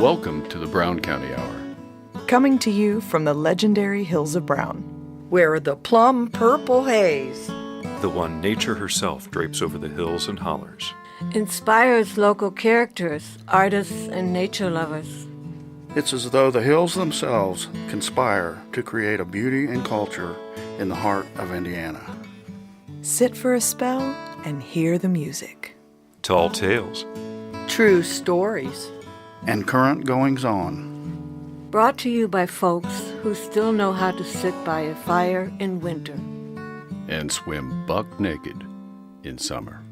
Welcome to the Brown County Hour. Coming to you from the legendary Hills of Brown, where the plum purple haze, the one nature herself drapes over the hills and hollers, inspires local characters, artists, and nature lovers. It's as though the hills themselves conspire to create a beauty and culture in the heart of Indiana. Sit for a spell and hear the music. tall tales, true stories, and current goings-on. Brought to you by folks who still know how to sit by a fire in winter And swim buck naked in summer.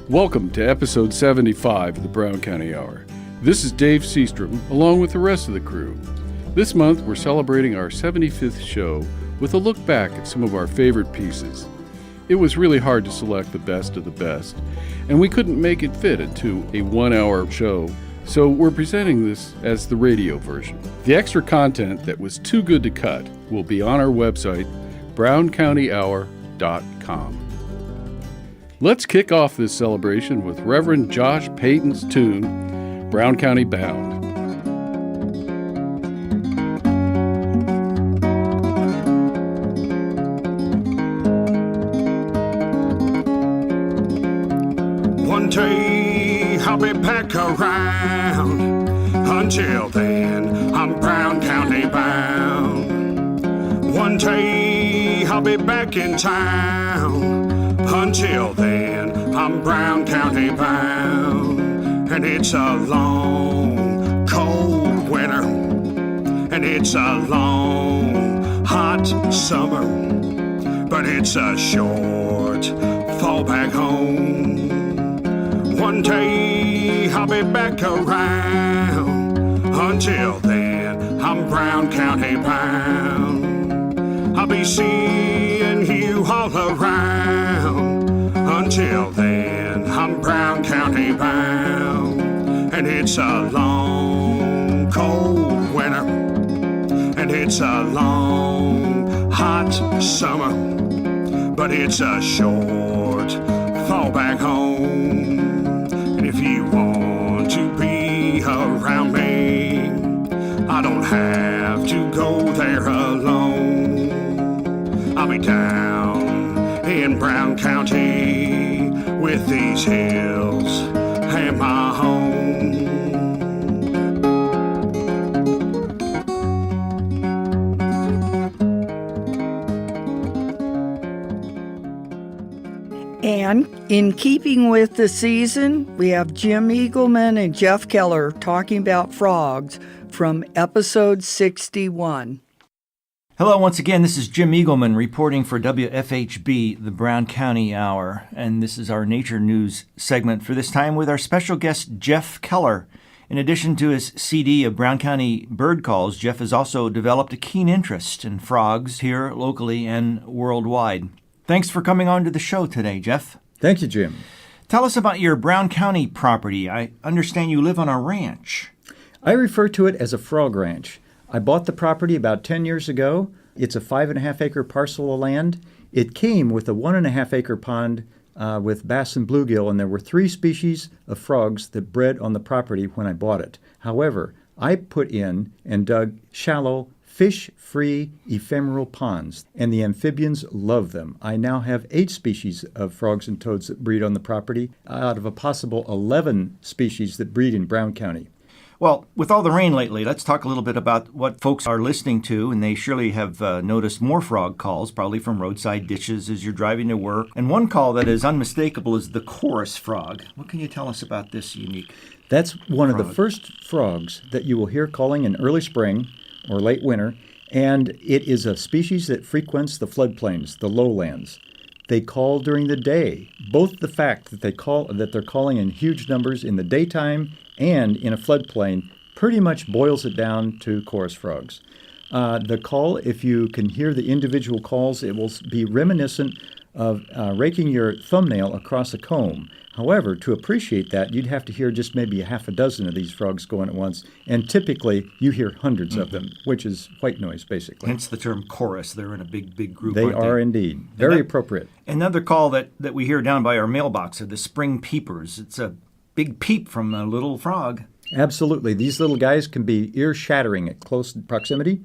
Welcome to episode 75 of the Brown County Hour. This is Dave Seastrom, along with the rest of the crew. This month, we're celebrating our 75th show with a look back at some of our favorite pieces. It was really hard to select the best of the best, and we couldn't make it fit into a one-hour show, so we're presenting this as the radio version. The extra content that was too good to cut will be on our website, browncountyhour.com. Let's kick off this celebration with Reverend Josh Peyton's tune, Brown County Bound. One day I'll be back around. Until then, I'm Brown County bound. One day I'll be back in town. Until then, I'm Brown County bound. And it's a long, cold winter. And it's a long, hot summer. But it's a short fall back home. One day I'll be back around. Until then, I'm Brown County bound. I'll be seeing you all around. Until then, I'm Brown County bound. And it's a long, cold winter. And it's a long, hot summer. But it's a short fall back home. And if you want to be around me, I don't have to go there alone. I'll be down in Brown County with these hills and my home. and in keeping with the season, we have Jim Eagleman and Geoff Keller talking about frogs from episode 61. Hello, once again, this is Jim Eagleman reporting for WFHB, the Brown County Hour, and this is our nature news segment for this time with our special guest, Geoff Keller. In addition to his CD of Brown County bird calls, Geoff has also developed a keen interest in frogs here locally and worldwide. Thanks for coming on to the show today, Geoff. Thank you, Jim. Tell us about your Brown County property. I understand you live on a ranch. I refer to it as a frog ranch. I bought the property about 10 years ago. It's a 5.5-acre parcel of land. It came with a 1.5-acre pond with bass and bluegill, and there were 3 species of frogs that bred on the property when I bought it. However, I put in and dug shallow, fish-free ephemeral ponds, and the amphibians love them. I now have 8 species of frogs and toads that breed on the property out of a possible 11 species that breed in Brown County. Well, with all the rain lately, let's talk a little bit about what folks are listening to, and they surely have noticed more frog calls, probably from roadside ditches as you're driving to work. And one call that is unmistakable is the chorus frog. What can you tell us about this unique That's one frog? of the first frogs that you will hear calling in early spring or late winter, and it is a species that frequents the floodplains, the lowlands. They call during the day. Both the fact that they're calling in huge numbers in the daytime and in a floodplain pretty much boils it down to chorus frogs. The call, if you can hear the individual calls, it will be reminiscent of raking your thumbnail across a comb. However, to appreciate that, you'd have to hear just maybe a half a dozen of these frogs going at once, and typically you hear hundreds of them, which is white noise, basically. Hence the term chorus. They're in a big group. They are indeed. Very appropriate. Another call that we hear down by our mailbox are the spring peepers. It's a big peep from a little frog. Absolutely. These little guys can be ear-shattering at close proximity.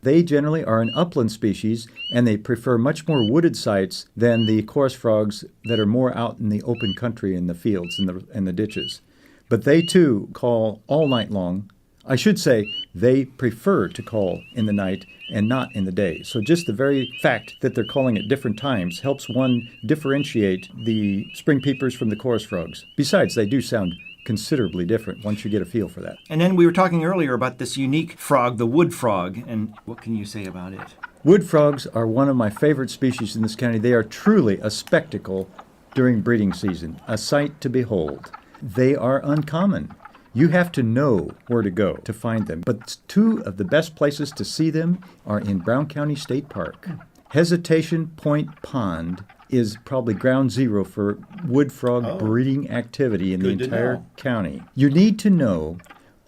They generally are an upland species, and they prefer much more wooded sites than the chorus frogs that are more out in the open country in the fields and the ditches. But they, too, call all night long. I should say they prefer to call in the night and not in the day. So just the very fact that they're calling at different times helps one differentiate the spring peepers from the chorus frogs. Besides, they do sound considerably different once you get a feel for that. And then we were talking earlier about this unique frog, the wood frog, and what can you say about it? Wood frogs are one of my favorite species in this county. They are truly a spectacle during breeding season, a sight to behold. They are uncommon. You have to know where to go to find them. But two of the best places to see them are in Brown County State Park. Hesitation Point Pond is probably ground zero for wood frog breeding activity in the entire county. You need to know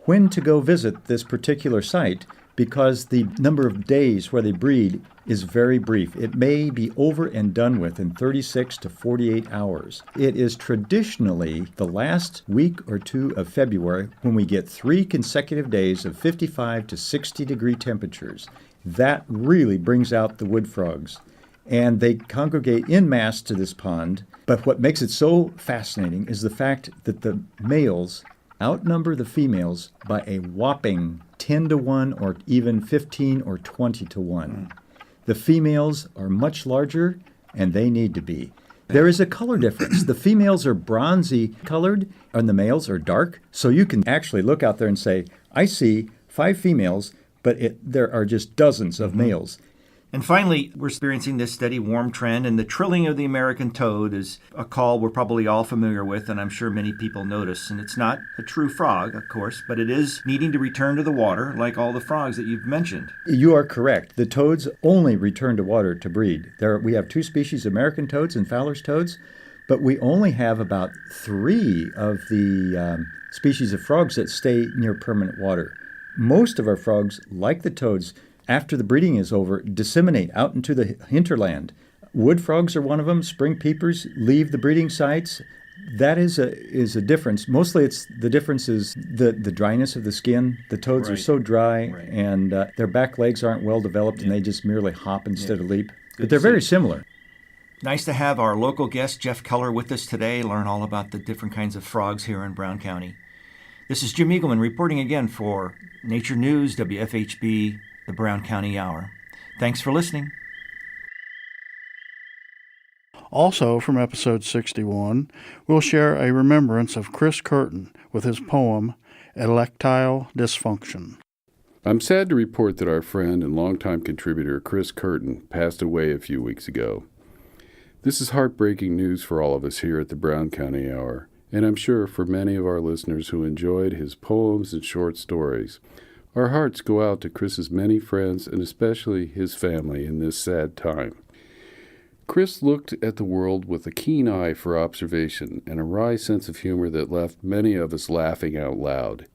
when to go visit this particular site because the number of days where they breed is very brief. It may be over and done with in 36 to 48 hours. It is traditionally the last week or two of February when we get 3 consecutive days of 55 to 60 degree temperatures. That really brings out the wood frogs. And they congregate en masse to this pond. But what makes it so fascinating is the fact that the males outnumber the females by a whopping 10 to 1 or even 15 or 20 to 1. The females are much larger, and they need to be. There is a color difference. The females are bronzy colored, and the males are dark. So you can actually look out there and say, I see 5 females, but there are just dozens of males. And finally, we're experiencing this steady warm trend, and the trilling of the American toad is a call we're probably all familiar with, and I'm sure many people notice. And it's not a true frog, of course, but it is needing to return to the water, like all the frogs that you've mentioned. You are correct. The toads only return to water to breed. We have 2 species, American toads and Fowler's toads, but we only have about 3 of the species of frogs that stay near permanent water. Most of our frogs, like the toads, after the breeding is over, disseminate out into the hinterland. Wood frogs are one of them. Spring peepers leave the breeding sites. That is a difference. Mostly the difference is the dryness of the skin. The toads are so dry, and their back legs aren't well developed, and they just merely hop instead of leap. But they're very similar. Nice to have our local guest, Geoff Keller, with us today, learn all about the different kinds of frogs here in Brown County. This is Jim Eagleman reporting again for Nature News, WFHB, the Brown County Hour. Thanks for listening. Also from episode 61, we'll share a remembrance of Chris Curtin with his poem, Electile Dysfunction. I'm sad to report that our friend and longtime contributor Chris Curtin passed away a few weeks ago. This is heartbreaking news for all of us here at the Brown County Hour, and I'm sure for many of our listeners who enjoyed his poems and short stories. Our hearts go out to Chris's many friends and especially his family in this sad time. Chris looked at the world with a keen eye for observation and a wry sense of humor that left many of us laughing out loud.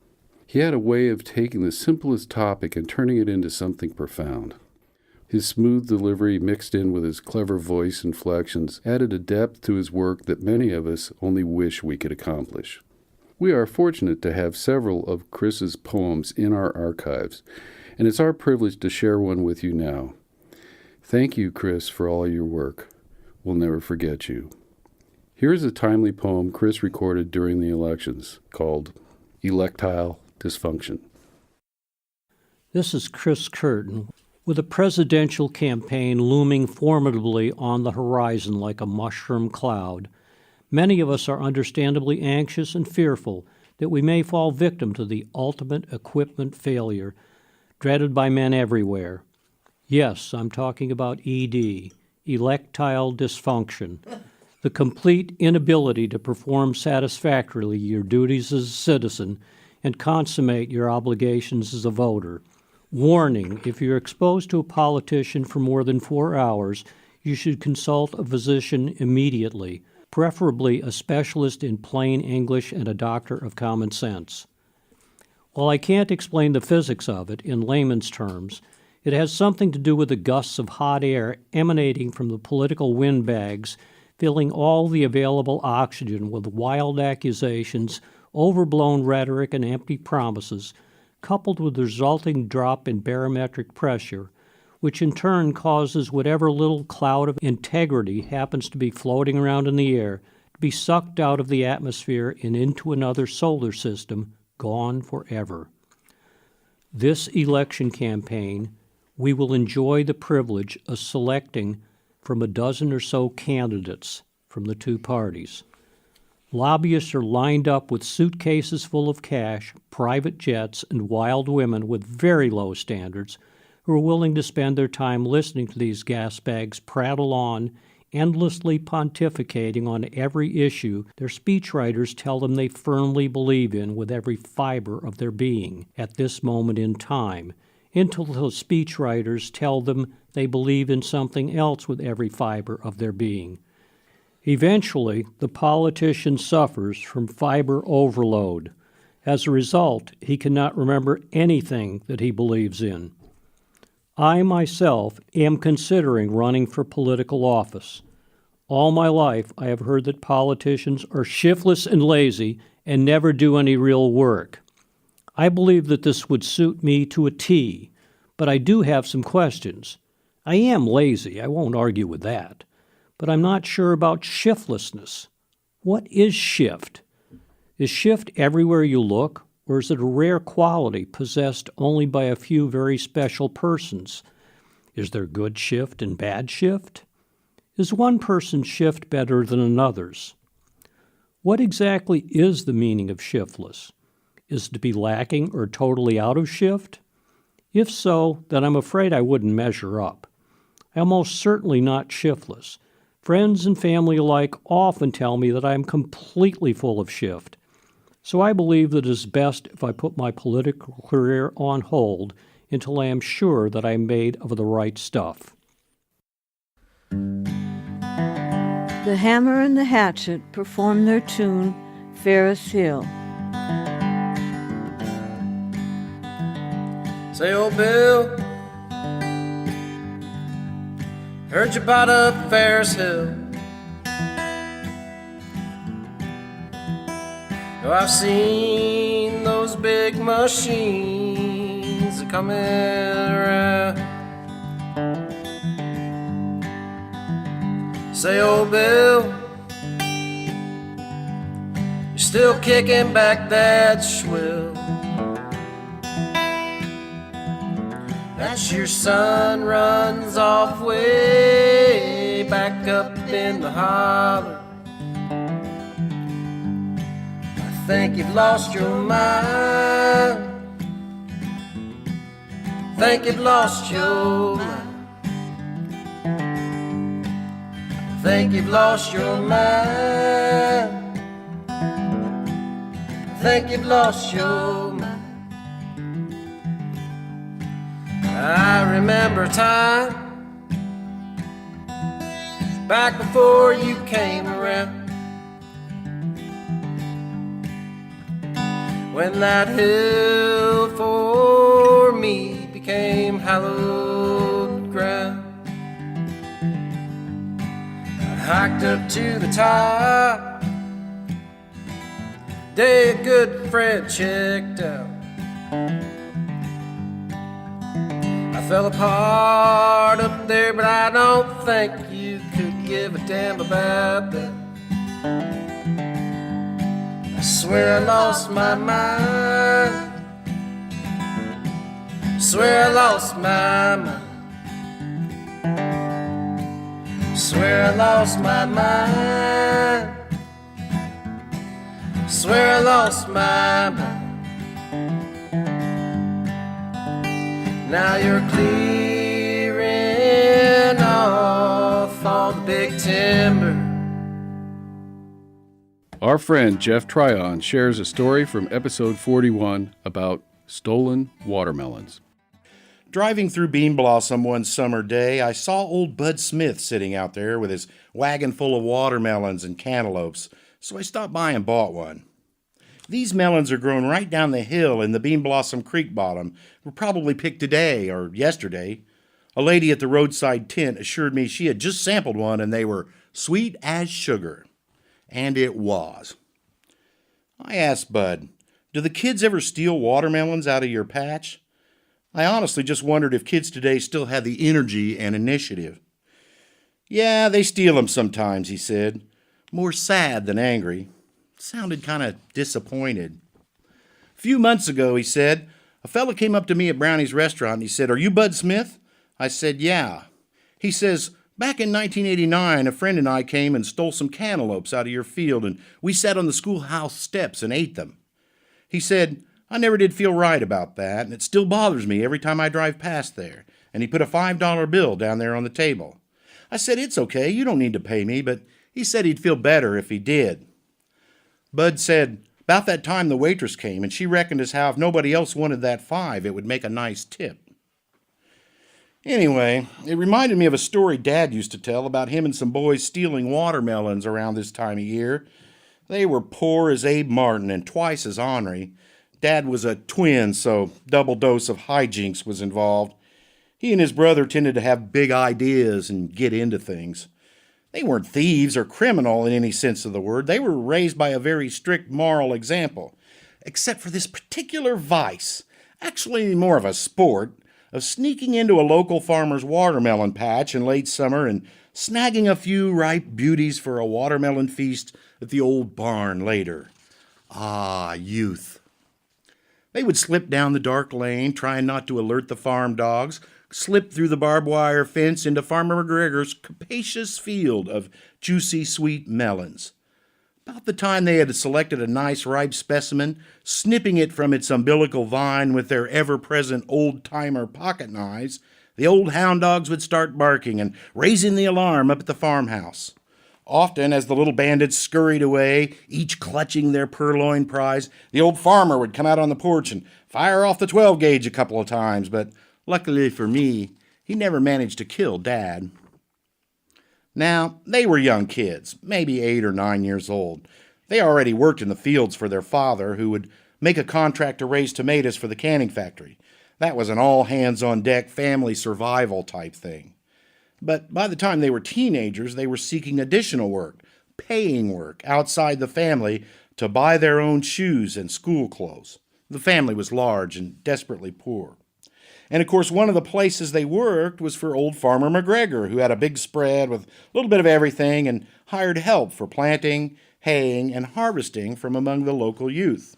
He had a way of taking the simplest topic and turning it into something profound. His smooth delivery mixed in with his clever voice inflections added a depth to his work that many of us only wish we could accomplish. We are fortunate to have several of Chris's poems in our archives, and it's our privilege to share one with you now. Thank you, Chris, for all your work. We'll never forget you. Here's a timely poem Chris recorded during the elections called Electile Dysfunction. This is Chris Curtin. With a presidential campaign looming formidably on the horizon like a mushroom cloud, many of us are understandably anxious and fearful that we may fall victim to the ultimate equipment failure, dreaded by men everywhere. Yes, I'm talking about ED, electile dysfunction, the complete inability to perform satisfactorily your duties as a citizen and consummate your obligations as a voter. Warning, if you're exposed to a politician for more than 4 hours, you should consult a physician immediately, preferably a specialist in plain English and a doctor of common sense. While I can't explain the physics of it in layman's terms, it has something to do with the gusts of hot air emanating from the political windbags, filling all the available oxygen with wild accusations, overblown rhetoric, and empty promises, coupled with the resulting drop in barometric pressure, which in turn causes whatever little cloud of integrity happens to be floating around in the air to be sucked out of the atmosphere and into another solar system, gone forever. This election campaign, we will enjoy the privilege of selecting from a dozen or so candidates from the two parties. Lobbyists are lined up with suitcases full of cash, private jets, and wild women with very low standards who are willing to spend their time listening to these gasbags prattle on, endlessly pontificating on every issue their speechwriters tell them they firmly believe in with every fiber of their being at this moment in time, until the speechwriters tell them they believe in something else with every fiber of their being. Eventually, the politician suffers from fiber overload. As a result, he cannot remember anything that he believes in. I myself am considering running for political office. All my life, I have heard that politicians are shiftless and lazy and never do any real work. I believe that this would suit me to a T, but I do have some questions. I am lazy, I won't argue with that. But I'm not sure about shiftlessness. What is shift? Is shift everywhere you look, or is it a rare quality possessed only by a few very special persons? Is there good shift and bad shift? Is one person's shift better than another's? What exactly is the meaning of shiftless? Is it to be lacking or totally out of shift? If so, then I'm afraid I wouldn't measure up. I'm most certainly not shiftless. Friends and family alike often tell me that I am completely full of shift. So I believe that it is best if I put my political career on hold until I am sure that I am made of the right stuff. The Hammer and the Hatchet perform their tune, Ferris Hill. Say, old Bill, heard you bought up Ferris Hill. Oh, I've seen those big machines coming around. Say, old Bill, you're still kicking back that swill. That's your son runs off way back up in the holler. I think you've lost your mind. Think you've lost your mind. Think you've lost your mind. Think you've lost your mind. I remember a time back before you came around, when that hill for me became hallowed ground. I hiked up to the top, day a good friend checked out. I fell apart up there, but I don't think you could give a damn about that. I swear I lost my mind. Swear I lost my mind. Swear I lost my mind. Swear I lost my mind. Now you're clearing off all the big timber. Our friend Geoff Tryon shares a story from episode 41 about stolen watermelons. Driving through Bean Blossom one summer day, I saw old Bud Smith sitting out there with his wagon full of watermelons and cantaloupes, so I stopped by and bought one. These melons are grown right down the hill in the Bean Blossom Creek bottom, were probably picked today or yesterday. A lady at the roadside tent assured me she had just sampled one and they were sweet as sugar. And it was. I asked Bud, do the kids ever steal watermelons out of your patch? I honestly just wondered if kids today still had the energy and initiative. Yeah, they steal them sometimes, he said. More sad than angry. Sounded kind of disappointed. A few months ago, he said, a fella came up to me at Brownie's restaurant and he said, "Are you Bud Smith?" I said, "Yeah." He says, "Back in 1989, a friend and I came and stole some cantaloupes out of your field and we sat on the schoolhouse steps and ate them." He said, "I never did feel right about that, and it still bothers me every time I drive past there." And he put a $5 bill down there on the table. I said, "It's okay, you don't need to pay me," but he said he'd feel better if he did. Bud said, about that time the waitress came, and she reckoned as how if nobody else wanted that $5, it would make a nice tip. Anyway, it reminded me of a story Dad used to tell about him and some boys stealing watermelons around this time of year. They were poor as Abe Martin and twice as ornery. Dad was a twin, so double dose of hijinks was involved. He and his brother tended to have big ideas and get into things. They weren't thieves or criminal in any sense of the word. They were raised by a very strict moral example, except for this particular vice, actually more of a sport, of sneaking into a local farmer's watermelon patch in late summer and snagging a few ripe beauties for a watermelon feast at the old barn later. Ah, youth. They would slip down the dark lane, trying not to alert the farm dogs, slip through the barbed wire fence into Farmer McGregor's capacious field of juicy sweet melons. About the time they had selected a nice ripe specimen, snipping it from its umbilical vine with their ever-present old-timer pocket knives, the old hound dogs would start barking and raising the alarm up at the farmhouse. Often, as the little bandits scurried away, each clutching their purloined prize, the old farmer would come out on the porch and fire off the 12-gauge a couple of times, but luckily for me, he never managed to kill Dad. Now, they were young kids, maybe 8 or 9 years old. They already worked in the fields for their father, who would make a contract to raise tomatoes for the canning factory. That was an all-hands-on-deck family survival type thing. But by the time they were teenagers, they were seeking additional work, paying work, outside the family to buy their own shoes and school clothes. The family was large and desperately poor. And of course, one of the places they worked was for old Farmer McGregor, who had a big spread with a little bit of everything and hired help for planting, haying, and harvesting from among the local youth.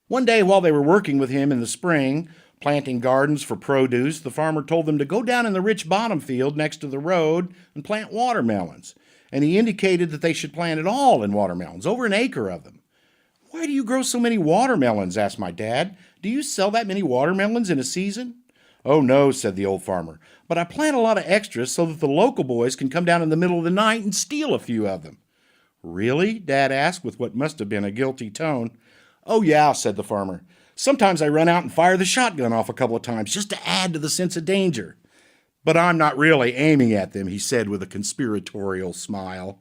One day while they were working with him in the spring, planting gardens for produce, the farmer told them to go down in the rich bottom field next to the road and plant watermelons. And he indicated that they should plant it all in watermelons, over an acre of them. "Why do you grow so many watermelons?" asked my dad. "Do you sell that many watermelons in a season?" "Oh, no," said the old farmer, "but I plant a lot of extras so that the local boys can come down in the middle of the night and steal a few of them." "Really?" Dad asked with what must have been a guilty tone. "Oh, yeah," said the farmer. "Sometimes I run out and fire the shotgun off a couple of times just to add to the sense of danger. But I'm not really aiming at them," he said with a conspiratorial smile.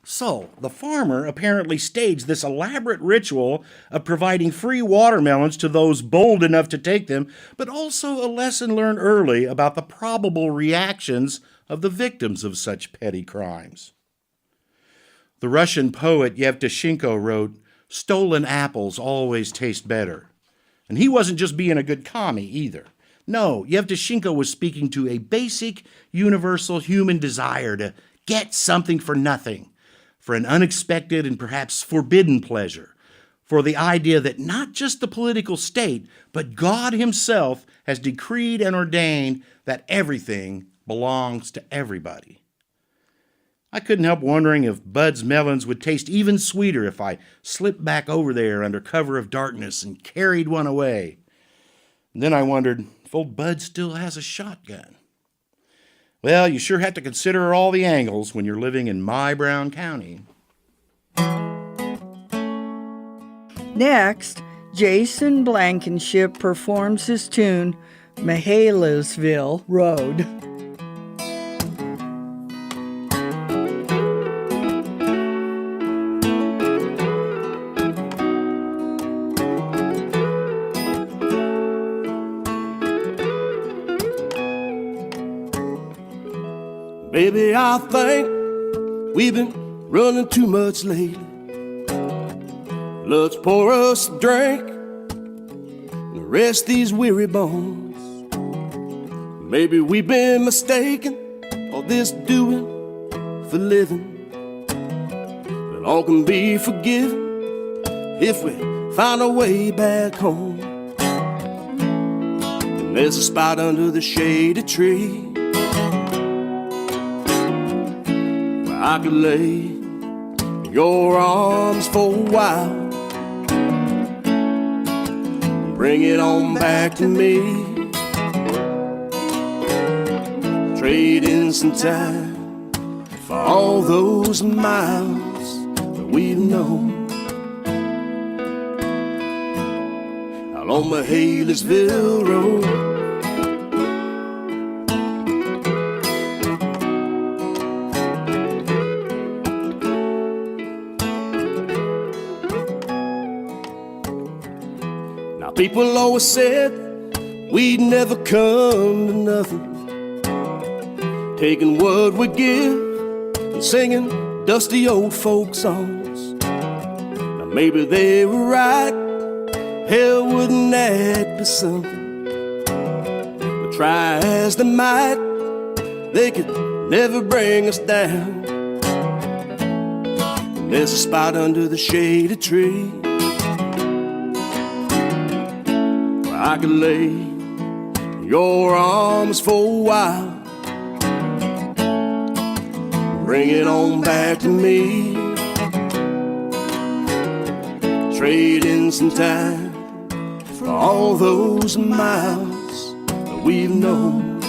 So, the farmer apparently staged this elaborate ritual of providing free watermelons to those bold enough to take them, but also a lesson learned early about the probable reactions of the victims of such petty crimes. The Russian poet Yevtushenko wrote, "Stolen apples always taste better." And he wasn't just being a good commie either. No, Yevtushenko was speaking to a basic, universal human desire to get something for nothing, for an unexpected and perhaps forbidden pleasure, for the idea that not just the political state, but God himself has decreed and ordained that everything belongs to everybody. I couldn't help wondering if Bud's melons would taste even sweeter if I slipped back over there under cover of darkness and carried one away. And then I wondered if old Bud still has a shotgun. Well, you sure have to consider all the angles when you're living in my Brown County. Next, Jason Blankenship performs his tune, Mihalisville Road. Baby, I think we've been running too much lately. Let's pour us a drink and rest these weary bones. Maybe we've been mistaken, all this doing for living. But all can be forgiven if we find our way back home. And there's a spot under the shady tree I could lay in your arms for a while. Bring it on back to me. Trade in some time for all those miles that we've known. Out on Mihalisville Road. People always said we'd never come to nothing, taking what we give and singing dusty old folk songs. Now maybe they were right, hell wouldn't that be something? But try as they might, they could never bring us down. And there's a spot under the shady tree I could lay in your arms for a while. Bring it on back to me. Trade in some time for all those miles that we've known.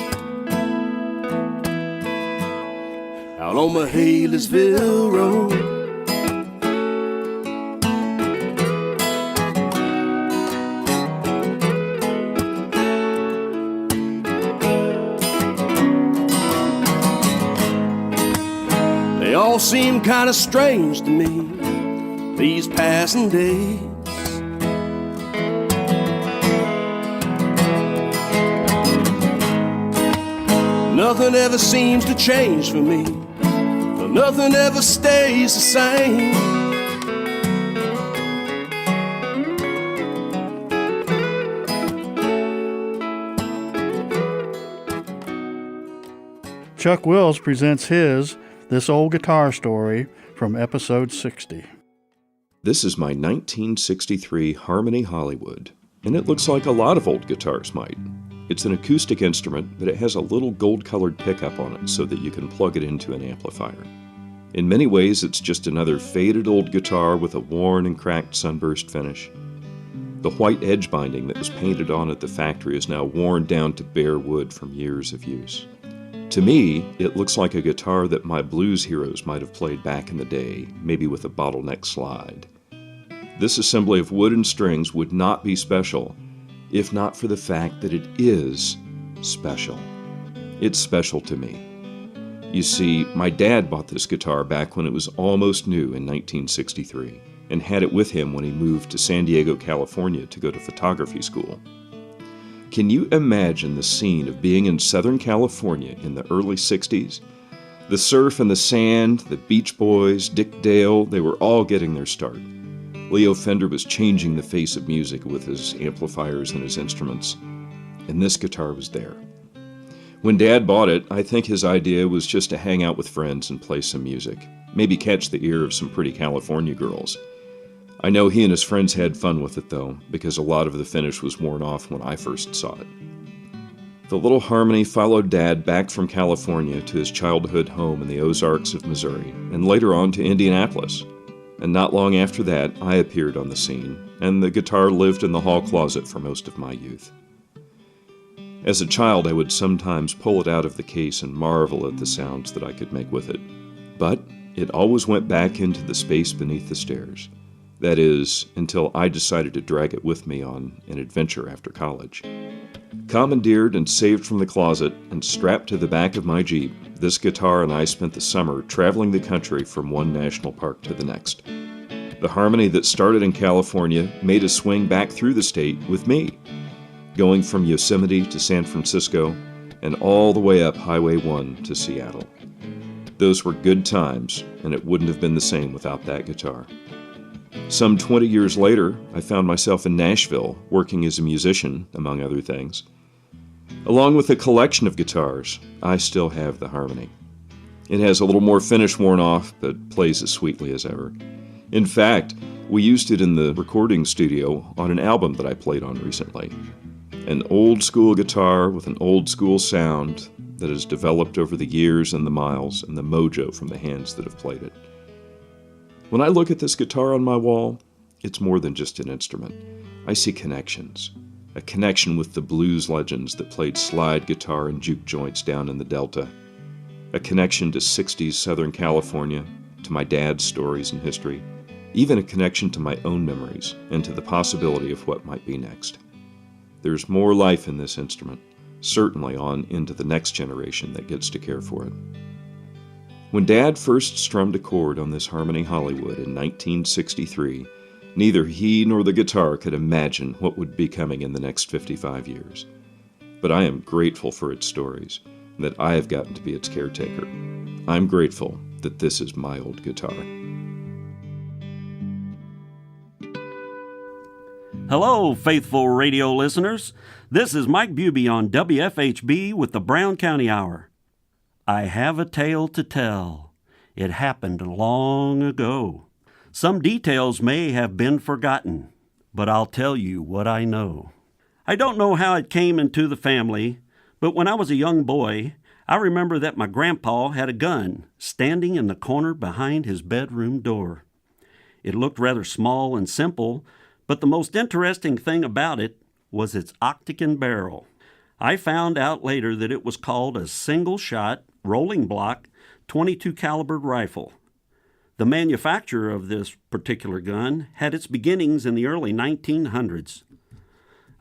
Out on Mihalisville Road. All seem kind of strange to me these passing days. Nothing ever seems to change for me, but nothing ever stays the same. Chuck Wills presents his This Old Guitar Story from episode 60. This is my 1963 Harmony Hollywood, and it looks like a lot of old guitars might. It's an acoustic instrument, but it has a little gold-colored pickup on it so that you can plug it into an amplifier. In many ways, it's just another faded old guitar with a worn and cracked sunburst finish. The white edge binding that was painted on at the factory is now worn down to bare wood from years of use. To me, it looks like a guitar that my blues heroes might have played back in the day, maybe with a bottleneck slide. This assembly of wood and strings would not be special, if not for the fact that it is special. It's special to me. You see, my dad bought this guitar back when it was almost new in 1963, and had it with him when he moved to San Diego, California to go to photography school. Can you imagine the scene of being in Southern California in the early 60s? The surf and the sand, the Beach Boys, Dick Dale, they were all getting their start. Leo Fender was changing the face of music with his amplifiers and his instruments, and this guitar was there. When Dad bought it, I think his idea was just to hang out with friends and play some music, maybe catch the ear of some pretty California girls. I know he and his friends had fun with it, though, because a lot of the finish was worn off when I first saw it. The little Harmony followed Dad back from California to his childhood home in the Ozarks of Missouri, and later on to Indianapolis. And not long after that, I appeared on the scene, and the guitar lived in the hall closet for most of my youth. As a child, I would sometimes pull it out of the case and marvel at the sounds that I could make with it. But it always went back into the space beneath the stairs. That is, until I decided to drag it with me on an adventure after college. Commandeered and saved from the closet and strapped to the back of my Jeep, this guitar and I spent the summer traveling the country from one national park to the next. The harmony that started in California made a swing back through the state with me, going from Yosemite to San Francisco and all the way up Highway 1 to Seattle. Those were good times, and it wouldn't have been the same without that guitar. Some 20 years later, I found myself in Nashville working as a musician, among other things. Along with a collection of guitars, I still have the harmony. It has a little more finish worn off, but plays as sweetly as ever. In fact, we used it in the recording studio on an album that I played on recently. An old school guitar with an old school sound that has developed over the years and the miles and the mojo from the hands that have played it. When I look at this guitar on my wall, it's more than just an instrument. I see connections. A connection with the blues legends that played slide guitar and juke joints down in the Delta. A connection to 60s Southern California, to my dad's stories and history. Even a connection to my own memories and to the possibility of what might be next. There's more life in this instrument, certainly on into the next generation that gets to care for it. When Dad first strummed a chord on this Harmony Hollywood in 1963, neither he nor the guitar could imagine what would be coming in the next 55 years. But I am grateful for its stories, and that I have gotten to be its caretaker. I'm grateful that this is my old guitar. Hello, faithful radio listeners. This is Mike Bube on WFHB with the Brown County Hour. I have a tale to tell. It happened long ago. Some details may have been forgotten, but I'll tell you what I know. I don't know how it came into the family, but when I was a young boy, I remember that my grandpa had a gun standing in the corner behind his bedroom door. It looked rather small and simple, but the most interesting thing about it was its octagon barrel. I found out later that it was called a single-shot, rolling block, .22 caliber rifle. The manufacture of this particular gun had its beginnings in the early 1900s.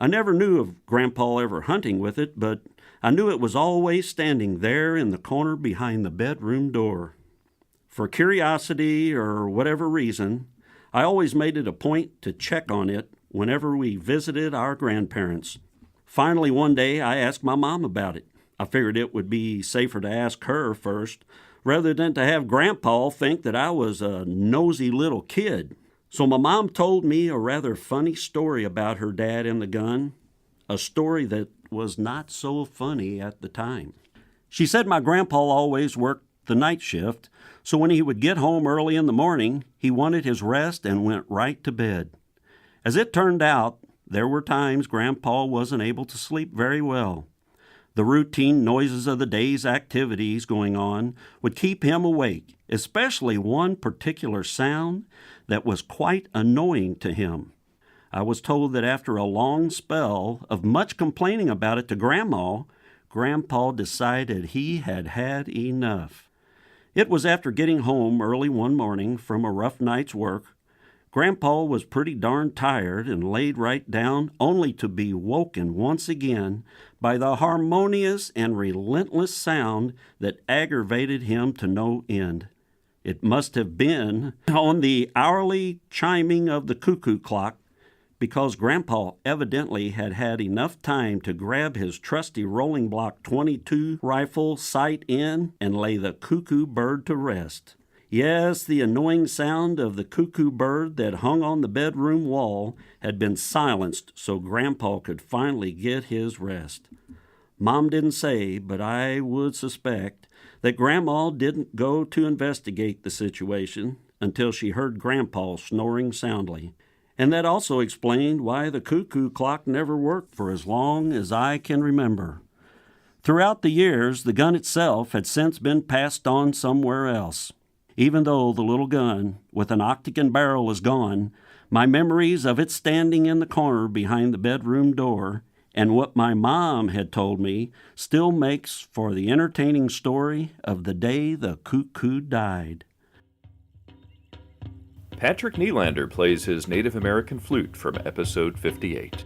I never knew of Grandpa ever hunting with it, but I knew it was always standing there in the corner behind the bedroom door. For curiosity or whatever reason, I always made it a point to check on it whenever we visited our grandparents. Finally, one day, I asked my mom about it. I figured it would be safer to ask her first, rather than to have Grandpa think that I was a nosy little kid. So my mom told me a rather funny story about her dad and the gun, a story that was not so funny at the time. She said my grandpa always worked the night shift, so when he would get home early in the morning, he wanted his rest and went right to bed. As it turned out, there were times Grandpa wasn't able to sleep very well. The routine noises of the day's activities going on would keep him awake, especially one particular sound that was quite annoying to him. I was told that after a long spell of much complaining about it to Grandma, Grandpa decided he had had enough. It was after getting home early one morning from a rough night's work. Grandpa was pretty darn tired and laid right down, only to be woken once again by the harmonious and relentless sound that aggravated him to no end. It must have been on the hourly chiming of the cuckoo clock, because Grandpa evidently had had enough time to grab his trusty rolling block .22 rifle, sight in, and lay the cuckoo bird to rest. Yes, the annoying sound of the cuckoo bird that hung on the bedroom wall had been silenced so Grandpa could finally get his rest. Mom didn't say, but I would suspect that Grandma didn't go to investigate the situation until she heard Grandpa snoring soundly. And that also explained why the cuckoo clock never worked for as long as I can remember. Throughout the years, the gun itself had since been passed on somewhere else. Even though the little gun with an octagon barrel is gone, my memories of it standing in the corner behind the bedroom door and what my mom had told me still makes for the entertaining story of the day the cuckoo died. Patrick Nylander plays his Native American flute from episode 58.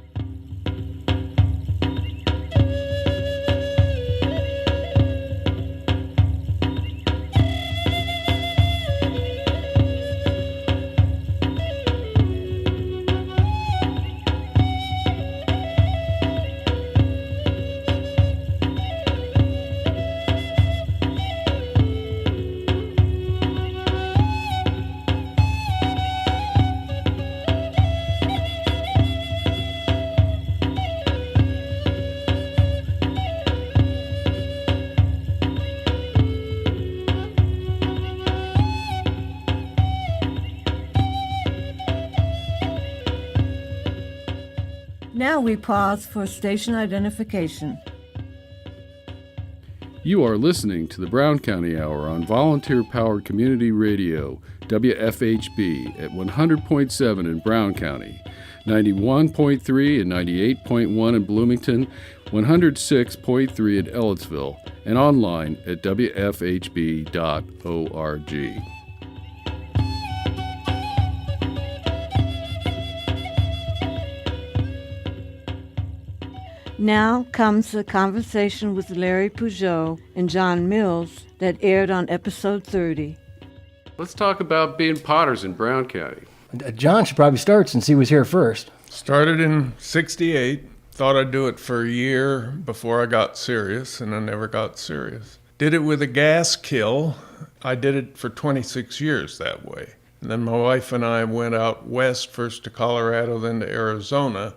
Now we pause for station identification. You are listening to the Brown County Hour on volunteer-powered community radio, WFHB, at 100.7 in Brown County, 91.3 and 98.1 in Bloomington, 106.3 in Ellettsville, and online at wfhb.org. Now comes the conversation with Larry Puzo and John Mills that aired on episode 30. Let's talk about being potters in Brown County. John should probably start since he was here first. Started in '68. Thought I'd do it for a year before I got serious, and I never got serious. Did it with a gas kiln. I did it for 26 years that way. And then my wife and I went out west, first to Colorado, then to Arizona,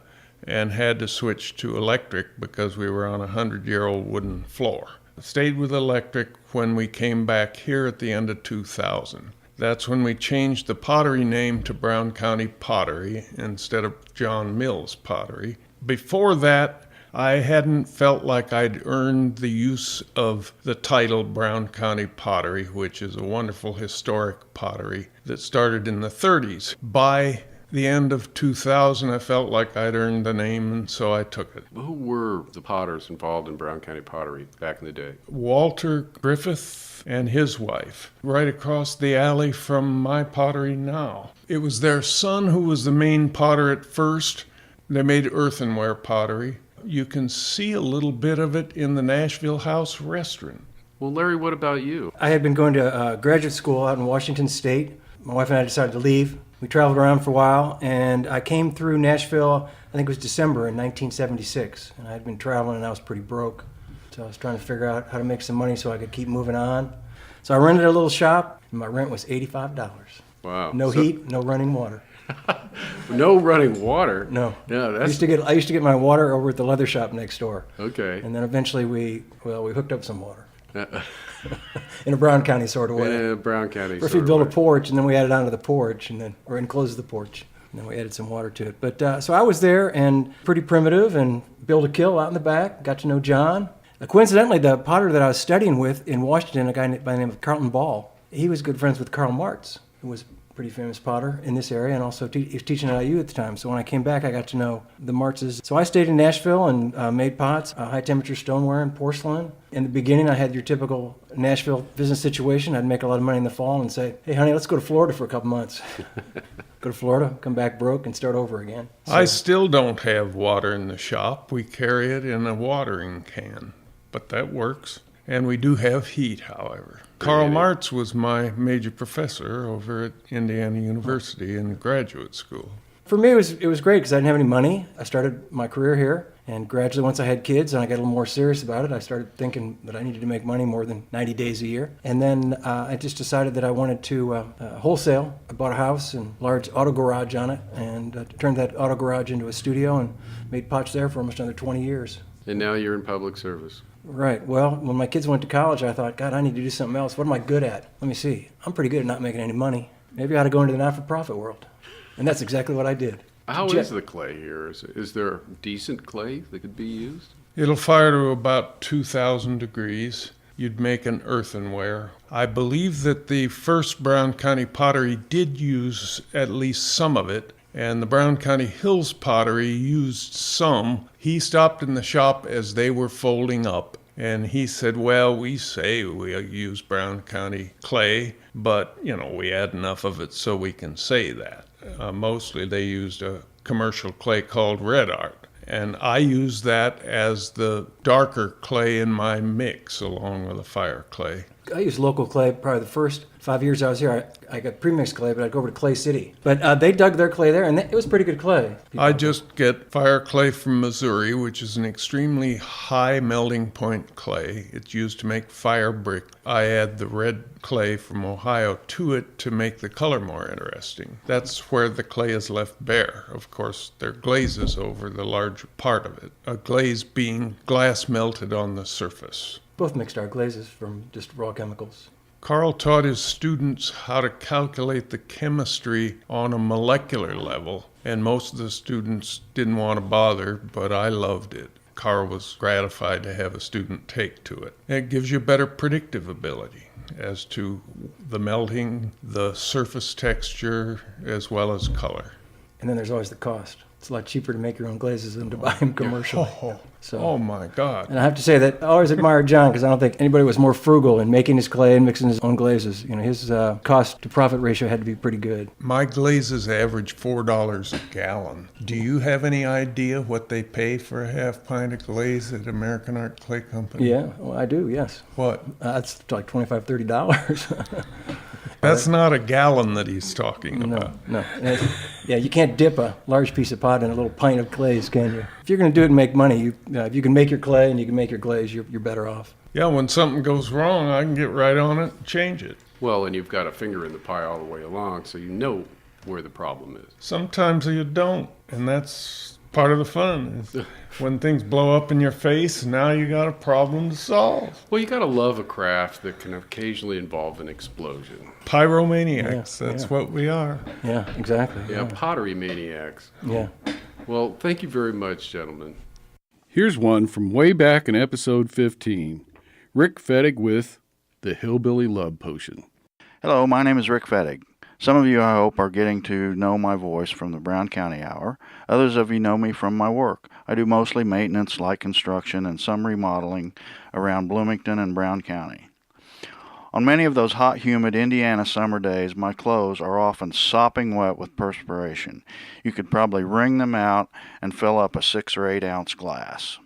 and had to switch to electric because we were on a 100-year-old wooden floor. Stayed with electric when we came back here at the end of 2000. That's when we changed the pottery name to Brown County Pottery instead of John Mills Pottery. Before that, I hadn't felt like I'd earned the use of the title Brown County Pottery, which is a wonderful historic pottery that started in the 30s. By the end of 2000, I felt like I'd earned the name, and so I took it. Who were the potters involved in Brown County Pottery back in the day? Walter Griffith and his wife, right across the alley from my pottery now. It was their son who was the main potter at first. They made earthenware pottery. You can see a little bit of it in the Nashville House restaurant. Well, Larry, what about you? I had been going to graduate school out in Washington State. My wife and I decided to leave. We traveled around for a while, and I came through Nashville, I think it was December in 1976. And I had been traveling, and I was pretty broke. So I was trying to figure out how to make some money so I could keep moving on. So I rented a little shop, and my rent was $85. Wow. No heat, no running water. No running water? No. No, I used to get my water over at the leather shop next door. Okay. And then eventually we hooked up some water. In a Brown County sort of way. In a Brown County First we built a porch, and then we added onto the porch, or enclosed the porch, and then we added some water to it. But so I was there, and pretty primitive, and built a kiln out in the back, got to know John. Coincidentally, the potter that I was studying with in Washington, a guy by the name of Carlton Ball, he was good friends with Karl Martz, who was a pretty famous potter in this area, and also he was teaching at IU at the time. So when I came back, I got to know the Martzes. So I stayed in Nashville and made pots, high-temperature stoneware and porcelain. In the beginning, I had your typical Nashville business situation. I'd make a lot of money in the fall and say, hey, honey, let's go to Florida for a couple months. Go to Florida, come back broke, and start over again. So, I still don't have water in the shop. We carry it in a watering can, but that works. And we do have heat, however. Karl Martz was my major professor over at Indiana University in graduate school. For me, it was great because I didn't have any money. I started my career here, and gradually once I had kids and I got a little more serious about it, I started thinking that I needed to make money more than 90 days a year. And then I just decided that I wanted to wholesale. I bought a house and large auto garage on it, and turned that auto garage into a studio and made pots there for almost another 20 years. And now you're in public service. Right. Well, when my kids went to college, I thought, God, I need to do something else. What am I good at? Let me see. I'm pretty good at not making any money. Maybe I ought to go into the not-for-profit world. And that's exactly what I did. How is the clay here? Is there decent clay that could be used? It'll fire to about 2,000 degrees. You'd make an earthenware. I believe that the first Brown County pottery did use at least some of it, and the Brown County Hills pottery used some. He stopped in the shop as they were folding up, and he said, well, we say we use Brown County clay, but, we add enough of it so we can say that. Mostly they used a commercial clay called Red Art, and I used that as the darker clay in my mix along with the fire clay. I used local clay probably the first 5 years I was here. I got premixed clay, but I'd go over to Clay City. But they dug their clay there, and it was pretty good clay. I just get fire clay from Missouri, which is an extremely high melting point clay. It's used to make fire brick. I add the red clay from Ohio to it to make the color more interesting. That's where the clay is left bare. Of course, there are glazes over the larger part of it, a glaze being glass melted on the surface. Both mixed our glazes from just raw chemicals. Carl taught his students how to calculate the chemistry on a molecular level, and most of the students didn't want to bother, but I loved it. Carl was gratified to have a student take to it. It gives you better predictive ability as to the melting, the surface texture, as well as color. And then there's always the cost. It's a lot cheaper to make your own glazes than to buy them commercially. Oh my God. And I have to say that I always admired John because I don't think anybody was more frugal in making his clay and mixing his own glazes. You know, his cost to profit ratio had to be pretty good. My glazes average $4 a gallon. Do you have any idea what they pay for a half pint of glaze at American Art Clay Company? Yeah, well, I do, yes. What? That's like $25, $30. That's not a gallon that he's talking about. No. Yeah, you can't dip a large piece of pot in a little pint of glaze, can you? If you're going to do it and make money, if you can make your clay and you can make your glaze, you're better off. Yeah, when something goes wrong, I can get right on it and change it. Well, and you've got a finger in the pie all the way along, so you know where the problem is. Sometimes you don't, and that's part of the fun. Is when things blow up in your face, now you got a problem to solve. Well, you got to love a craft that can occasionally involve an explosion. Pyromaniacs, that's what we are. Yeah, exactly. Yeah, pottery maniacs. Yeah. Well, thank you very much, gentlemen. Here's one from way back in episode 15. Rick Fettig with the Hillbilly Love Potion. Hello, my name is Rick Fettig. Some of you, I hope, are getting to know my voice from the Brown County Hour. Others of you know me from my work. I do mostly maintenance, light construction, and some remodeling around Bloomington and Brown County. On many of those hot, humid Indiana summer days, my clothes are often sopping wet with perspiration. You could probably wring them out and fill up a 6 or 8 ounce glass.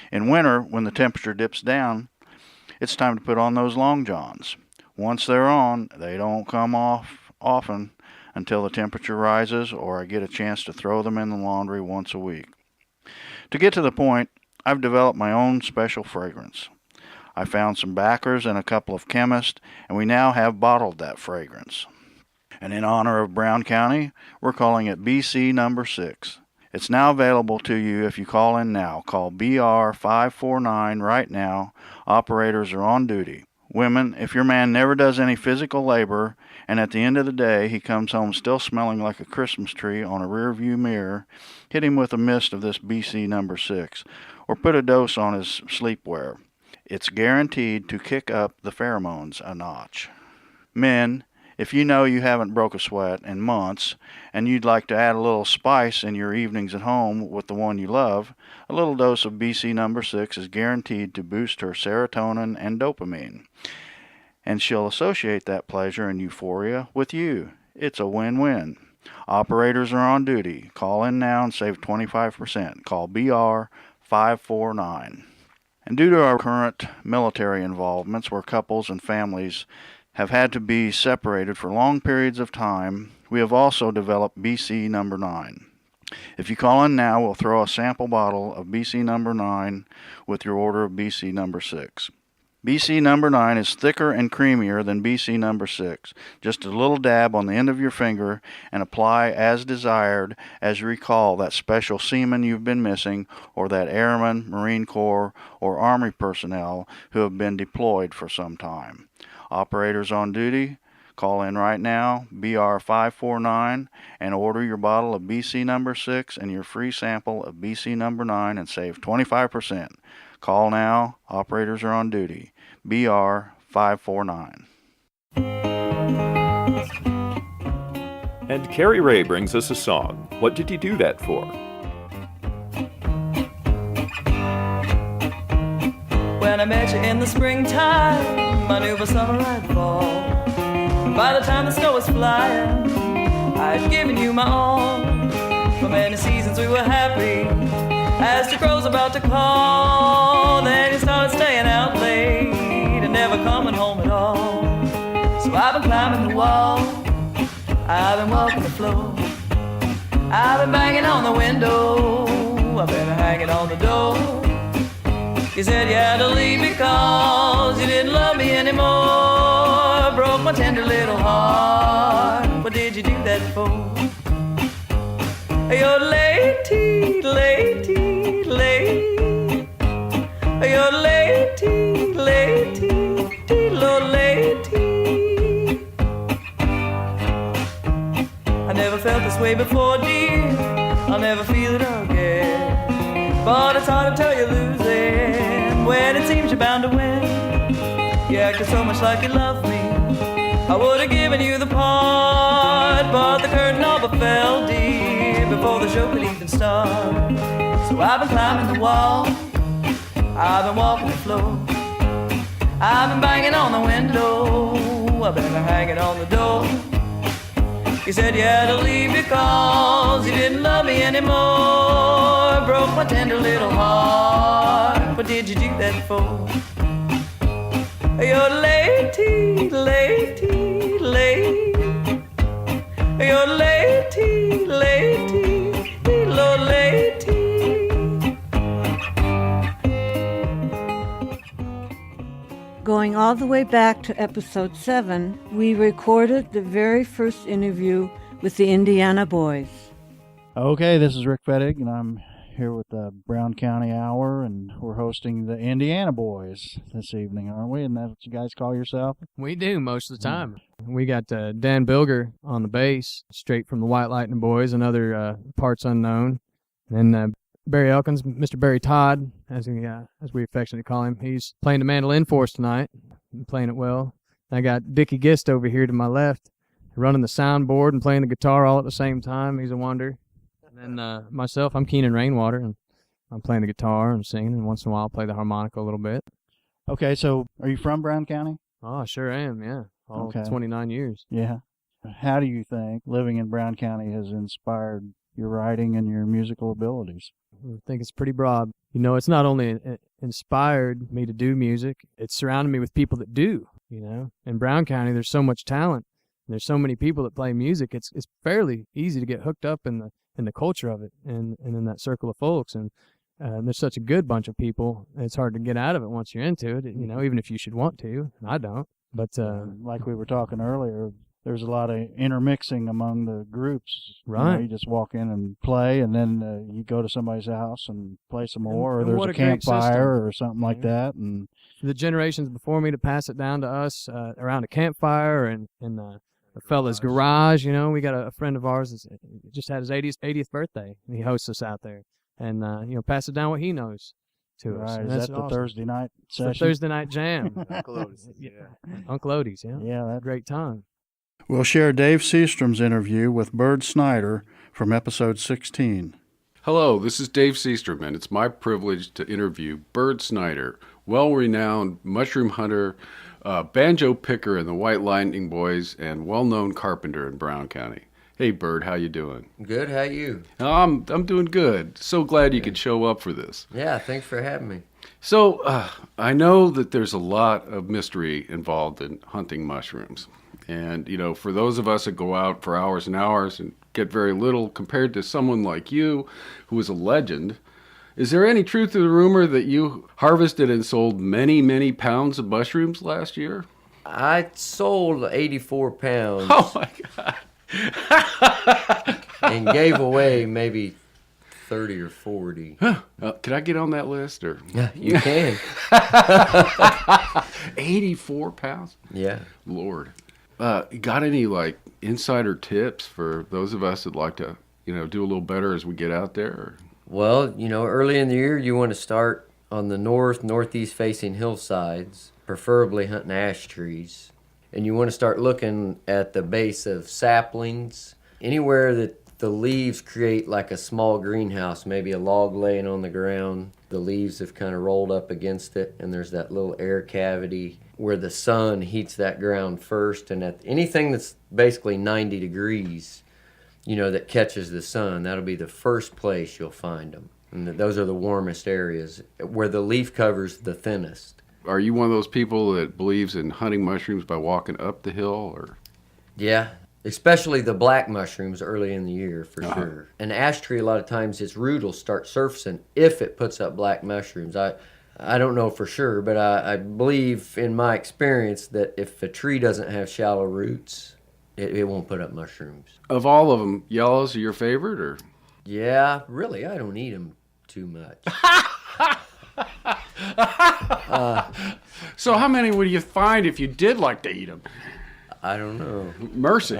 In winter, when the temperature dips down, it's time to put on those long johns. Once they're on, they don't come off often until the temperature rises or I get a chance to throw them in the laundry once a week. To get to the point, I've developed my own special fragrance. I found some backers and a couple of chemists, and we now have bottled that fragrance. And in honor of Brown County, we're calling it BC number 6. It's now available to you if you call in now. Call BR 549 right now. Operators are on duty. Women, if your man never does any physical labor, and at the end of the day he comes home still smelling like a Christmas tree on a rearview mirror, hit him with a mist of this BC number 6, or put a dose on his sleepwear. It's guaranteed to kick up the pheromones a notch. Men, if you know you haven't broke a sweat in months, and you'd like to add a little spice in your evenings at home with the one you love, a little dose of BC number 6 is guaranteed to boost her serotonin and dopamine. And she'll associate that pleasure and euphoria with you. It's a win-win. Operators are on duty. Call in now and save 25%. Call BR 549. And due to our current military involvements where couples and families have had to be separated for long periods of time, we have also developed BC number 9. If you call in now, we'll throw a sample bottle of BC number 9 with your order of BC number 6. BC number 9 is thicker and creamier than BC number 6. Just a little dab on the end of your finger and apply as desired as you recall that special seaman you've been missing or that airman, Marine Corps, or Army personnel who have been deployed for some time. Operators on duty, call in right now, BR 549, and order your bottle of BC number 6 and your free sample of BC number 9 and save 25%. Call now. Operators are on duty. BR 549. And Kerry Ray brings us a song. What did you do that for? When I met you in the springtime, I knew by summer I'd fall. By the time the snow was flying, I'd given you my all. For many seasons we were happy, as the crow's about to call. Then you started staying out late and never coming home at all. So I've been climbing the wall, I've been walking the floor, I've been banging on the window, I've been hanging on the door. You said you had to leave because you didn't love me anymore. Broke my tender little heart. What did you do that for? You're late, late, late. You're late, late, late. felt this way before, dear. I'll never feel it again. But it's hard to tell you losing when it seems you're bound to win. You acted so much like you loved me, I would have given you the part. But the curtain all but fell, dear, before the show could even start. So I've been climbing the wall, I've been walking the floor, I've been banging on the window, I've been hanging on the door. You said you had to leave because you didn't love me anymore. Broke my tender little heart. What did you do that for? You're late, late, late. You're late, late, Lord, late. Going all the way back to episode 7, we recorded the very first interview with the Indiana boys. Okay, this is Rick Fettig, and I'm here with the Brown County Hour, and we're hosting the Indiana boys this evening, aren't we? And that's what you guys call yourself? We do most of the time. We got Dan Bilger on the bass, straight from the White Lightning Boys, and other parts unknown. And then Barry Elkins, Mr. Barry Todd, as we affectionately call him, he's playing the mandolin for us tonight, playing it well. I got Dickie Gist over here to my left, running the soundboard and playing the guitar all at the same time. He's a wonder. And then myself, I'm Keenan Rainwater, and I'm playing the guitar and singing, and once in a while I'll play the harmonica a little bit. Okay, so are you from Brown County? Oh, I sure am, yeah. All Okay. 29 years. Yeah. How do you think living in Brown County has inspired your writing and your musical abilities? I think it's pretty broad. You know, it's not only inspired me to do music, it's surrounded me with people that do, you know. In Brown County, there's so much talent. There's so many people that play music. It's fairly easy to get hooked up in the culture of it and in that circle of folks. And there's such a good bunch of people. It's hard to get out of it once you're into it, you know, even if you should want to. I don't. But like we were talking earlier, there's a lot of intermixing among the groups. Right. You know, you just walk in and play, and then you go to somebody's house and play some more, or and there's what a a great campfire system. or something like that. And the generations before me to pass it down to us around a campfire and in a fella's garage. You know, we got a friend of ours that just had his 80th birthday, and he hosts us out there. And, you know, pass it down what he knows to us. Right, And is that's that the awesome. Thursday night It's the session? Thursday night jam. Uncle Odie's, Uncle Odie's, yeah. Yeah, that's great time. We'll share Dave Seastrom's interview with Bird Schneider from episode 16. Hello, this is Dave Seastrom, and it's my privilege to interview Bird Schneider, well-renowned mushroom hunter, banjo picker in the White Lightning Boys, and well-known carpenter in Brown County. Hey, Bird, how you doing? Good, how you? I'm doing good. So glad you could show up for this. Yeah, thanks for having me. So, I know that there's a lot of mystery involved in hunting mushrooms. And, you know, for those of us that go out for hours and hours and get very little compared to someone like you, who is a legend, is there any truth to the rumor that you harvested and sold many, many pounds of mushrooms last year? I sold 84 pounds. Oh, my God. And gave away maybe 30 or 40. Can I get on that list? Or Yeah, you can. 84 pounds? Yeah. Lord. Got any, like, insider tips for those of us that like to, you know, do a little better as we get out there? Or? Well, you know, early in the year, you want to start on the northeast facing hillsides, preferably hunting ash trees. And you want to start looking at the base of saplings, anywhere that the leaves create like a small greenhouse, maybe a log laying on the ground. The leaves have kind of rolled up against it, and there's that little air cavity where the sun heats that ground first. And at anything that's basically 90 degrees, you know, that catches the sun, that'll be the first place you'll find them. And those are the warmest areas where the leaf cover's the thinnest. Are you one of those people that believes in hunting mushrooms by walking up the hill? Or? Yeah, especially the black mushrooms early in the year, for sure. An ash tree, a lot of times, its root will start surfacing if it puts up black mushrooms. I don't know for sure, but I believe in my experience that if a tree doesn't have shallow roots, it won't put up mushrooms. Of all of them, yellows are your favorite, or? Yeah, really, I don't eat them too much. So how many would you find if you did like to eat them? I don't know. Mercy.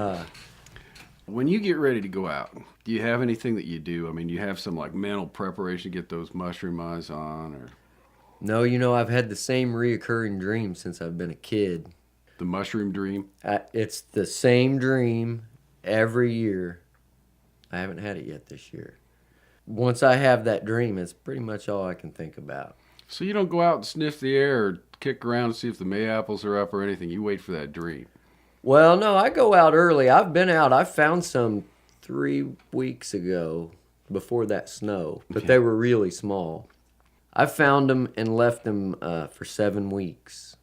When you get ready to go out, do you have anything that you do? I mean, you have some like mental preparation to get those mushroom eyes on, or No, I've had the same reoccurring dream since I've been a kid. the mushroom dream? It's the same dream every year. I haven't had it yet this year. Once I have that dream, it's pretty much all I can think about. So you don't go out and sniff the air or kick around and see if the mayaples are up or anything. You wait for that dream. Well, no, I go out early. I've been out. I found some 3 weeks ago before that snow, but they were really small. I found them and left them for 7 weeks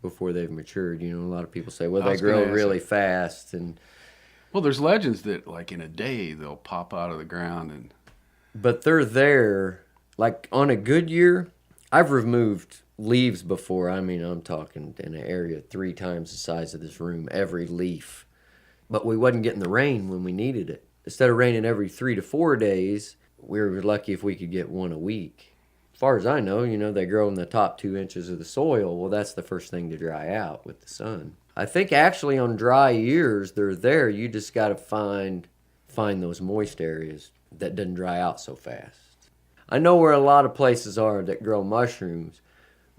before they've matured. A lot of people say, well, they grow really fast. Well, there's legends that like in a day they'll pop out of the ground. But they're there. Like on a good year, I've removed leaves before. I mean, I'm talking in an area 3 times the size of this room, every leaf. But we wasn't getting the rain when we needed it. Instead of raining every 3 to 4 days, we were lucky if we could get one a week. As far as I know, they grow in the top 2 inches of the soil. Well, that's the first thing to dry out with the sun. I think actually on dry years, they're there. You just got to find those moist areas that doesn't dry out so fast. I know where a lot of places are that grow mushrooms,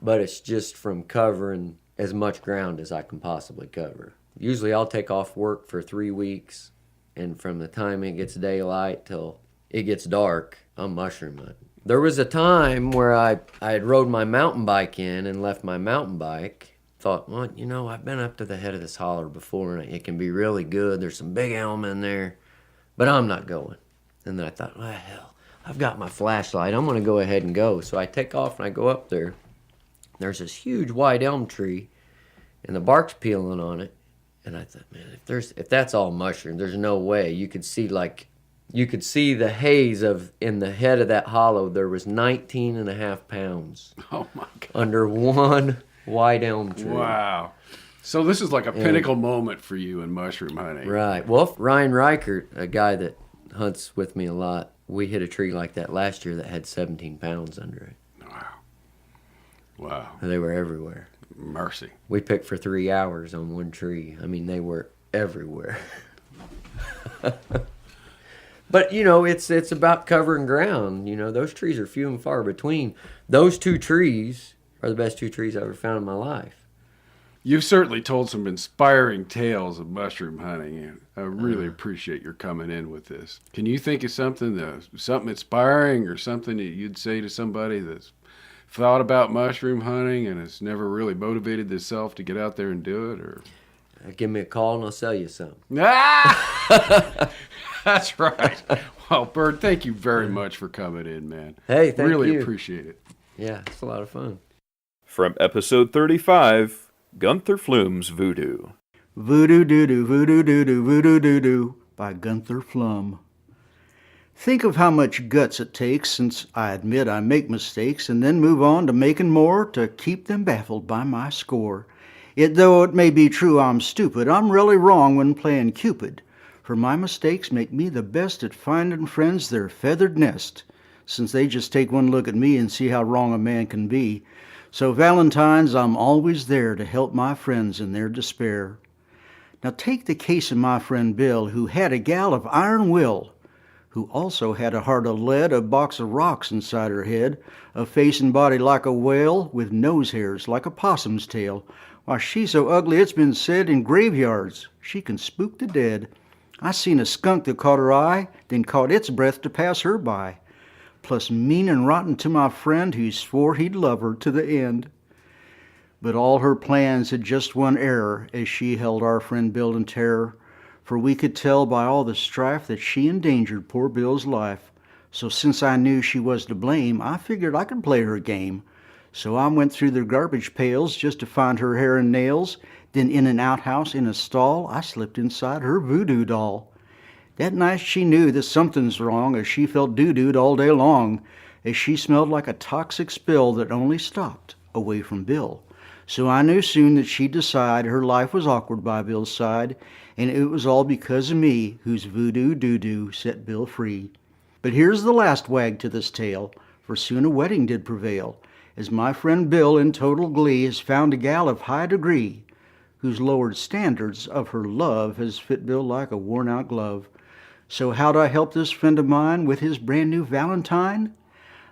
but it's just from covering as much ground as I can possibly cover. Usually I'll take off work for 3 weeks, and from the time it gets daylight till it gets dark, I'm mushroom hunting. There was a time where I had rode my mountain bike in and left my mountain bike. Thought, well, I've been up to the head of this holler before, and it can be really good. There's some big elm in there, but I'm not going. And then I thought, well, hell, I've got my flashlight. I'm going to go ahead and go. So I take off and I go up there. There's this huge white elm tree, and the bark's peeling on it. And I thought, man, if that's all mushroom, there's no way. You could see the haze in the head of that hollow. There was 19.5 pounds. Oh my God. Under one white elm tree. Wow. So this is like a pinnacle moment for you in mushroom hunting. Right. Well, Ryan Reichert, a guy that hunts with me a lot, we hit a tree like that last year that had 17 pounds under it. Wow. They were everywhere. Mercy. We picked for 3 hours on one tree. I mean, they were everywhere. But, it's about covering ground. Those trees are few and far between. Those 2 trees are the best 2 trees I've ever found in my life. You've certainly told some inspiring tales of mushroom hunting, and I really appreciate your coming in with this. Can you think of something inspiring or something that you'd say to somebody that's thought about mushroom hunting and has never really motivated themselves to get out there and do it? Or give me a call and I'll sell you some. That's right. Well, Bird, thank you very much for coming in, man. Hey, thank you. Really appreciate it. Yeah, it's a lot of fun. From episode 35, Gunther Flume's Voodoo. VooDooDoo, VooDooDoo, VooDooDoo by Gunther Flume. Think of how much guts it takes, since I admit I make mistakes, and then move on to making more to keep them baffled by my score. Yet though it may be true I'm stupid, I'm really wrong when playing Cupid, for my mistakes make me the best at finding friends their feathered nest, since they just take one look at me and see how wrong a man can be. So Valentine's, I'm always there to help my friends in their despair. Now take the case of my friend Bill, who had a gal of iron will, who also had a heart of lead, a box of rocks inside her head, a face and body like a whale, with nose hairs like a possum's tail. Why, she's so ugly it's been said in graveyards she can spook the dead. I seen a skunk that caught her eye, then caught its breath to pass her by. Plus mean and rotten to my friend who swore he'd love her to the end. But all her plans had just one error, as she held our friend Bill in terror, for we could tell by all the strife that she endangered poor Bill's life. So since I knew she was to blame, I figured I could play her game. So I went through their garbage pails just to find her hair and nails. Then in an outhouse in a stall, I slipped inside her voodoo doll. That night she knew that something's wrong, as she felt doo-dooed all day long, as she smelled like a toxic spill that only stopped away from Bill. So I knew soon that she'd decide her life was awkward by Bill's side, and it was all because of me, whose VooDooDoo set Bill free. But here's the last wag to this tale, for soon a wedding did prevail, as my friend Bill in total glee has found a gal of high degree, whose lowered standards of her love has fit Bill like a worn-out glove. So how'd I help this friend of mine with his brand new Valentine?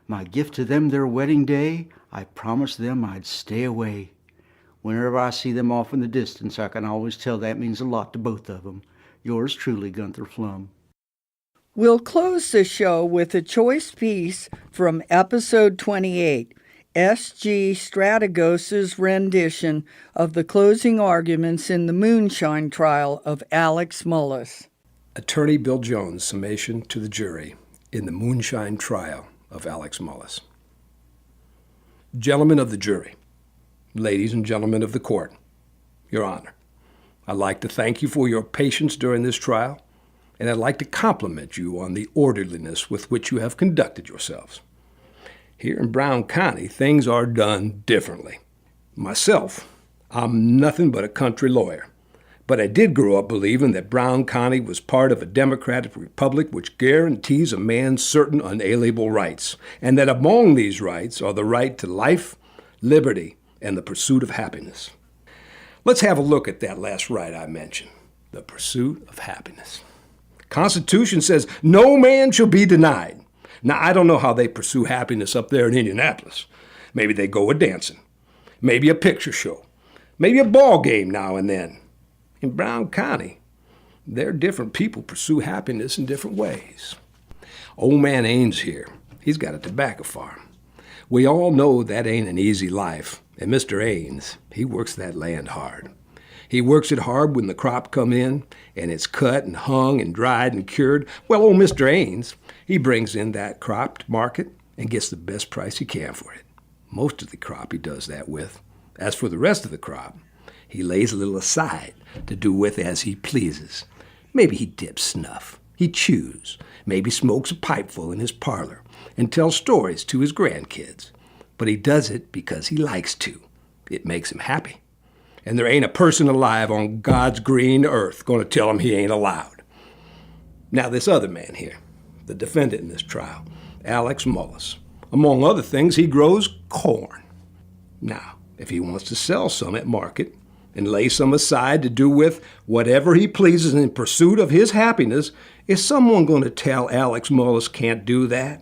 My gift to them their wedding day, I promised them I'd stay away. Whenever I see them off in the distance, I can always tell that means a lot to both of them. Yours truly, Gunther Flum. We'll close the show with a choice piece from episode 28, S.G. Strategos's rendition of the closing arguments in the moonshine trial of Alex Mullis. Attorney Bill Jones' summation to the jury in the moonshine trial of Alex Mullis. Gentlemen of the jury, ladies and gentlemen of the court, Your Honor, I'd like to thank you for your patience during this trial, and I'd like to compliment you on the orderliness with which you have conducted yourselves. Here in Brown County, things are done differently. Myself, I'm nothing but a country lawyer, but I did grow up believing that Brown County was part of a democratic republic which guarantees a man certain unalienable rights, and that among these rights are the right to life, liberty, and the pursuit of happiness. Let's have a look at that last right I mentioned, the pursuit of happiness. The Constitution says no man shall be denied. Now, I don't know how they pursue happiness up there in Indianapolis. Maybe they go a-dancing, maybe a picture show, maybe a ball game now and then. In Brown County, there different people pursue happiness in different ways. Old man Ains here, he's got a tobacco farm. We all know that ain't an easy life, and Mr. Ains, he works that land hard. He works it hard when the crop come in, and it's cut and hung and dried and cured. Well, old Mr. Ains, he brings in that crop to market and gets the best price he can for it. Most of the crop he does that with. As for the rest of the crop, he lays a little aside to do with as he pleases. Maybe he dips snuff, he chews, maybe smokes a pipeful in his parlor and tells stories to his grandkids. But he does it because he likes to. It makes him happy. And there ain't a person alive on God's green earth going to tell him he ain't allowed. Now this other man here, the defendant in this trial, Alex Mullis, among other things, he grows corn. Now, if he wants to sell some at market and lay some aside to do with whatever he pleases in pursuit of his happiness, is someone going to tell Alex Mullis can't do that?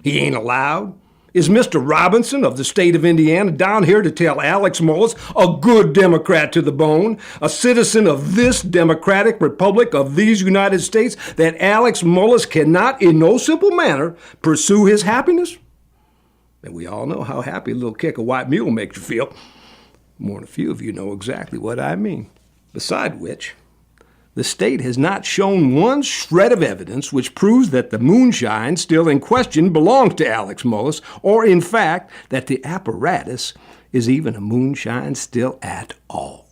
He ain't allowed? Is Mr. Robinson of the state of Indiana down here to tell Alex Mullis, a good Democrat to the bone, a citizen of this democratic republic of these United States, that Alex Mullis cannot in no simple manner pursue his happiness? And we all know how happy a little kick of white mule makes you feel. More than a few of you know exactly what I mean. Beside which, the state has not shown one shred of evidence which proves that the moonshine still in question belongs to Alex Mullis, or in fact, that the apparatus is even a moonshine still at all.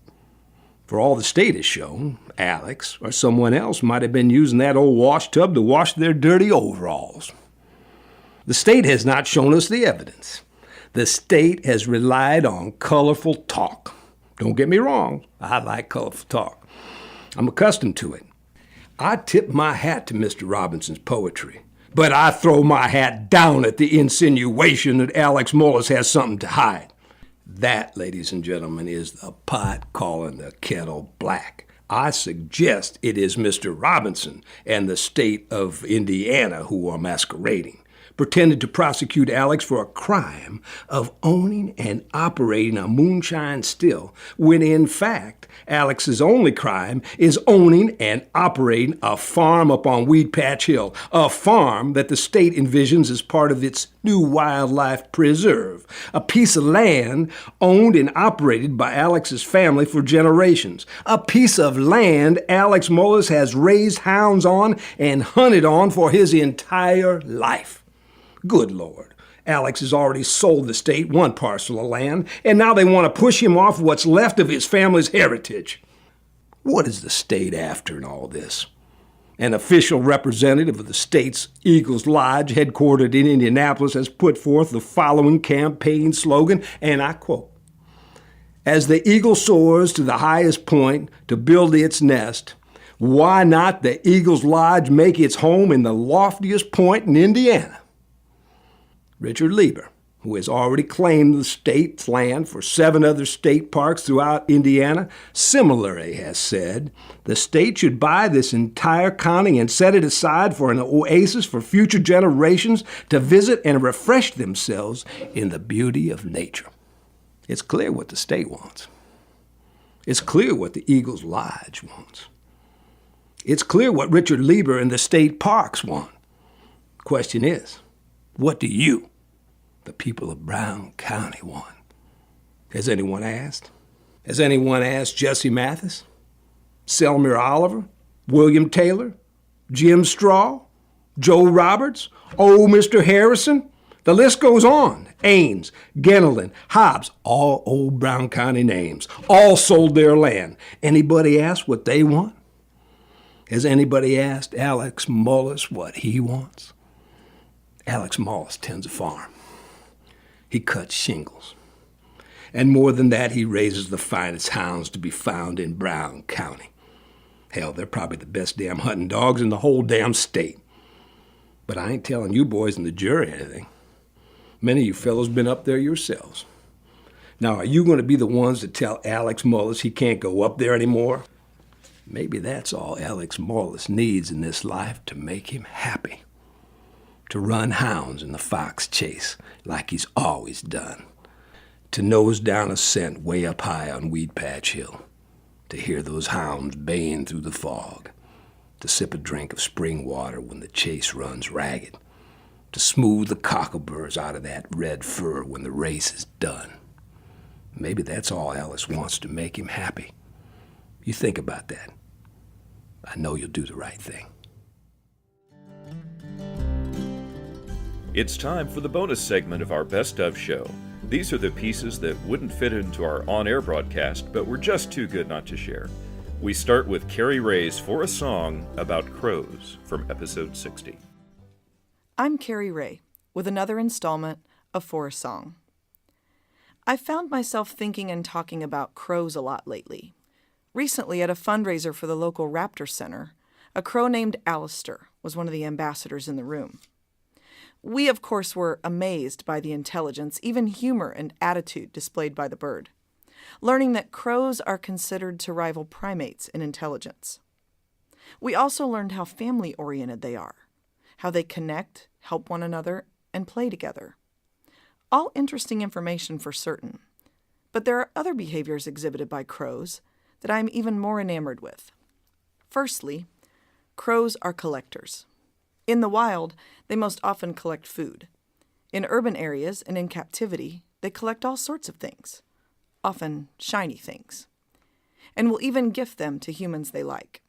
For all the state has shown, Alex or someone else might have been using that old wash tub to wash their dirty overalls. The state has not shown us the evidence. The state has relied on colorful talk. Don't get me wrong, I like colorful talk. I'm accustomed to it. I tip my hat to Mr. Robinson's poetry, but I throw my hat down at the insinuation that Alex Mullis has something to hide. That, ladies and gentlemen, is the pot calling the kettle black. I suggest it is Mr. Robinson and the state of Indiana who are masquerading, pretended to prosecute Alex for a crime of owning and operating a moonshine still, when in fact, Alex's only crime is owning and operating a farm up on Weed Patch Hill, a farm that the state envisions as part of its new wildlife preserve, a piece of land owned and operated by Alex's family for generations, a piece of land Alex Mullis has raised hounds on and hunted on for his entire life. Good Lord, Alex has already sold the state one parcel of land, and now they want to push him off what's left of his family's heritage. What is the state after in all this? An official representative of the state's Eagles Lodge, headquartered in Indianapolis, has put forth the following campaign slogan, and I quote, "As the eagle soars to the highest point to build its nest, why not the Eagles Lodge make its home in the loftiest point in Indiana?" Richard Lieber, who has already claimed the state's land for 7 other state parks throughout Indiana, similarly has said the state should buy this entire county and set it aside for an oasis for future generations to visit and refresh themselves in the beauty of nature. It's clear what the state wants. It's clear what the Eagles Lodge wants. It's clear what Richard Lieber and the state parks want. The question is, what do you, the people of Brown County, want? Has anyone asked? Has anyone asked Jesse Mathis, Selmer Oliver, William Taylor, Jim Straw, Joe Roberts, old Mr. Harrison? The list goes on. Ames, Genelin, Hobbs, all old Brown County names, all sold their land. Anybody asked what they want? Has anybody asked Alex Mullis what he wants? Alex Mullis tends a farm. He cuts shingles. And more than that, he raises the finest hounds to be found in Brown County. Hell, they're probably the best damn hunting dogs in the whole damn state. But I ain't telling you boys in the jury anything. Many of you fellows been up there yourselves. Now, are you going to be the ones to tell Alex Mullis he can't go up there anymore? Maybe that's all Alex Mullis needs in this life to make him happy. To run hounds in the fox chase like he's always done. To nose down a scent way up high on Weed Patch Hill. To hear those hounds baying through the fog. To sip a drink of spring water when the chase runs ragged. To smooth the cockleburs out of that red fur when the race is done. Maybe that's all Alice wants to make him happy. You think about that. I know you'll do the right thing. It's time for the bonus segment of our Best Of show. These are the pieces that wouldn't fit into our on-air broadcast, but were just too good not to share. We start with Kerry Ray's For a Song About Crows from episode 60. I'm Kerry Ray with another installment of For a Song. I've found myself thinking and talking about crows a lot lately. Recently, at a fundraiser for the local Raptor Center, a crow named Alistair was one of the ambassadors in the room. We, of course, were amazed by the intelligence, even humor and attitude displayed by the bird, learning that crows are considered to rival primates in intelligence. We also learned how family-oriented they are, how they connect, help one another, and play together. All interesting information for certain. But there are other behaviors exhibited by crows that I'm even more enamored with. Firstly, crows are collectors. In the wild, they most often collect food. In urban areas and in captivity, they collect all sorts of things, often shiny things, and will even gift them to humans they like.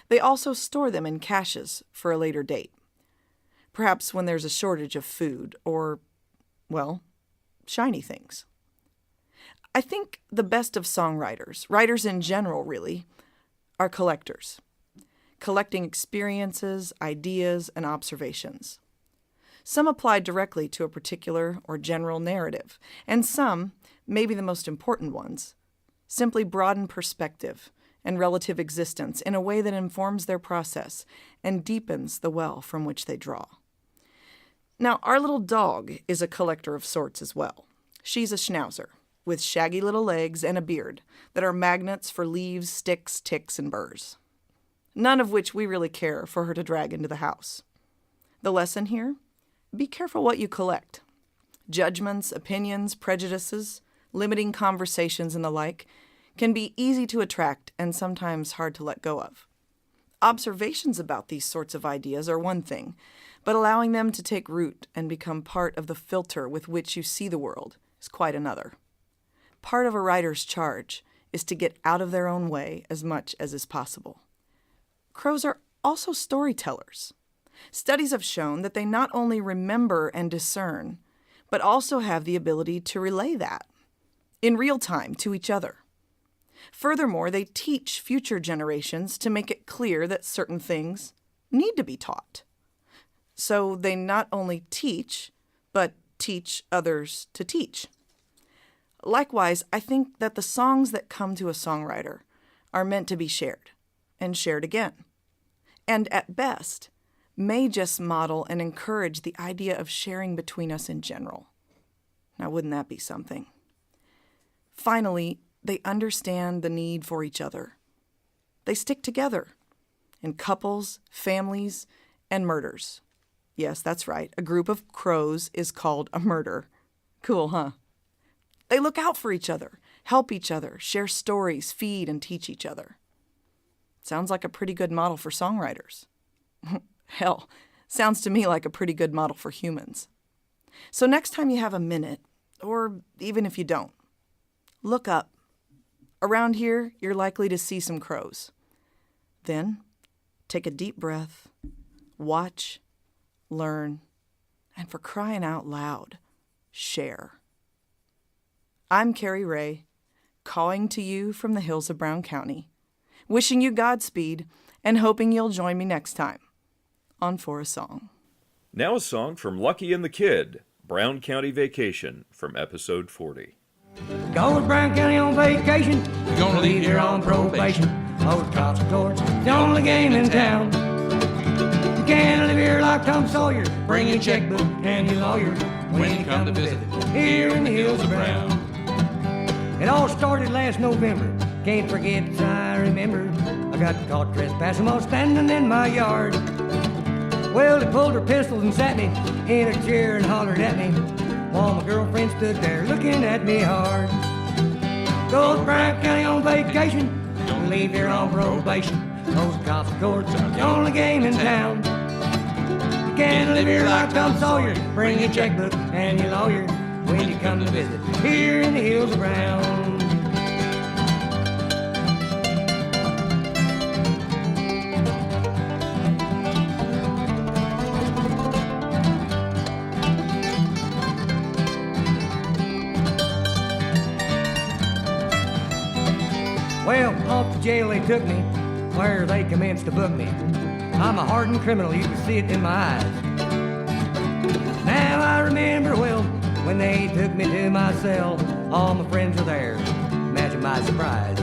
They also store them in caches for a later date, perhaps when there's a shortage of food or, well, shiny things. I think the best of songwriters, writers in general really, are collectors, collecting experiences, ideas, and observations. Some apply directly to a particular or general narrative, and some, maybe the most important ones, simply broaden perspective and relative existence in a way that informs their process and deepens the well from which they draw. Now, our little dog is a collector of sorts as well. She's a schnauzer, with shaggy little legs and a beard that are magnets for leaves, sticks, ticks, and burrs. None of which we really care for her to drag into the house. The lesson here? Be careful what you collect. Judgments, opinions, prejudices, limiting conversations, and the like can be easy to attract and sometimes hard to let go of. Observations about these sorts of ideas are one thing, but allowing them to take root and become part of the filter with which you see the world is quite another. Part of a writer's charge is to get out of their own way as much as is possible. Crows are also storytellers. Studies have shown that they not only remember and discern, but also have the ability to relay that in real time to each other. Furthermore, they teach future generations to make it clear that certain things need to be taught. So they not only teach, but teach others to teach. Likewise, I think that the songs that come to a songwriter are meant to be shared, and shared again, and at best, may just model and encourage the idea of sharing between us in general. Now, wouldn't that be something? Finally, they understand the need for each other. They stick together in couples, families, and murders. Yes, that's right. A group of crows is called a murder. Cool, huh? They look out for each other, help each other, share stories, feed and teach each other. Sounds like a pretty good model for songwriters. Hell, sounds to me like a pretty good model for humans. So next time you have a minute, or even if you don't, look up. Around here, you're likely to see some crows. Then, take a deep breath, watch, learn, and for crying out loud, share. I'm Kerry Ray, calling to you from the hills of Brown County, wishing you Godspeed and hoping you'll join me next time on For a Song. Now a song from Lucky and the Kid, Brown County Vacation, from episode 40. Going to Brown County on vacation. You're gonna leave here on probation. Over cops and courts, the only game in town. You can't live here like Tom Sawyer. Bring your checkbook and your lawyer when you come to visit here in the hills of Brown. It all started last November. Can't forget as I remember. I got caught trespassing while standing in my yard. Well, they pulled her pistols and sat me in a chair and hollered at me while my girlfriend stood there looking at me hard. Go to Brown County on vacation. Don't leave here on probation. Those cops and courts are the only game in town. You can't live here like Tom Sawyer. Bring your checkbook and your lawyer when you come to visit here in the hills of Brown. Well, off to jail they took me, where they commenced to book me. I'm a hardened criminal, you can see it in my eyes. Now I remember well, when they took me to my cell, all my friends were there. Imagine my surprise.